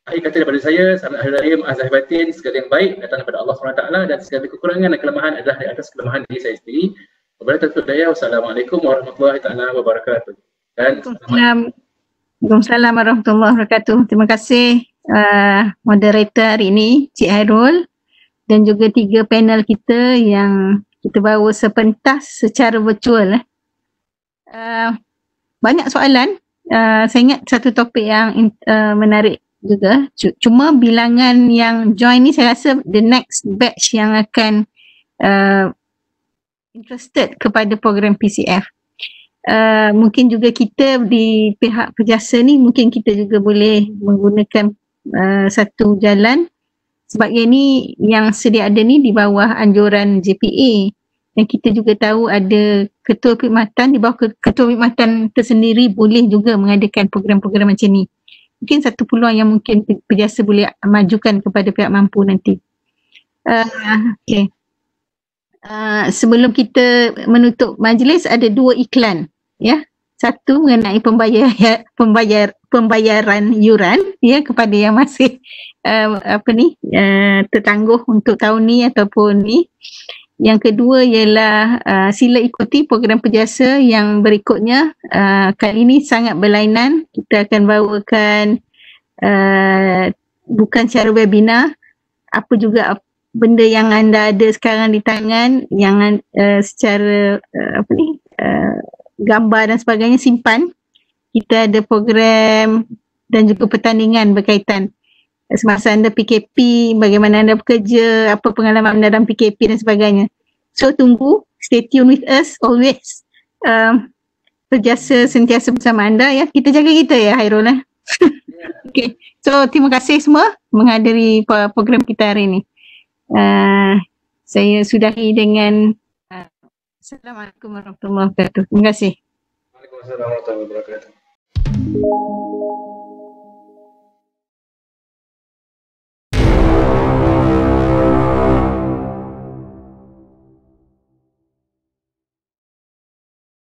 akhir kata daripada saya, selamat hari raya Azhar batin, segala yang baik datang daripada Allah SWT, dan segala kekurangan dan kelemahan adalah di atas kelemahan diri saya sendiri. Wassalamualaikum warahmatullahi wabarakatuh. Dan Waalaikumsalam warahmatullahi wabarakatuh. Terima kasih moderator hari ini, Cik Hairul, dan juga 3 panel kita yang kita bawa sepentas secara virtual. Banyak soalan. Saya ingat satu topik yang menarik juga. Cuma bilangan yang join ni saya rasa the next batch yang akan interested kepada program PCF. Mungkin juga kita di pihak Pejasa ni mungkin kita juga boleh menggunakan satu jalan, sebab yang ni yang sedia ada ni di bawah anjuran JPA, dan kita juga tahu ada ketua perkhidmatan, di bawah ketua perkhidmatan tersendiri boleh juga mengadakan program-program macam ni. Mungkin satu peluang yang mungkin Pejasa boleh majukan kepada pihak mampu nanti. Okay. Sebelum kita menutup majlis, ada 2 iklan, ya. Satu mengenai pembayaran yuran, ya, kepada yang masih tertangguh untuk tahun ni ataupun ni. Yang kedua ialah sila ikuti program Pejasa yang berikutnya. Kali ini sangat berlainan. Kita akan bawakan bukan secara webinar, apa juga benda yang anda ada sekarang di tangan yang secara gambar dan sebagainya simpan. Kita ada program dan juga pertandingan berkaitan semasa anda PKP, bagaimana anda bekerja, apa pengalaman anda dalam PKP dan sebagainya. So tunggu, stay tune with us always. Pejasa sentiasa bersama anda, ya. Kita jaga kita, ya Hairul. Okay. So terima kasih semua menghadiri program kita hari ini. Saya sudahi dengan Assalamualaikum warahmatullahi wabarakatuh. Terima kasih. Waalaikumsalam warahmatullahi wabarakatuh.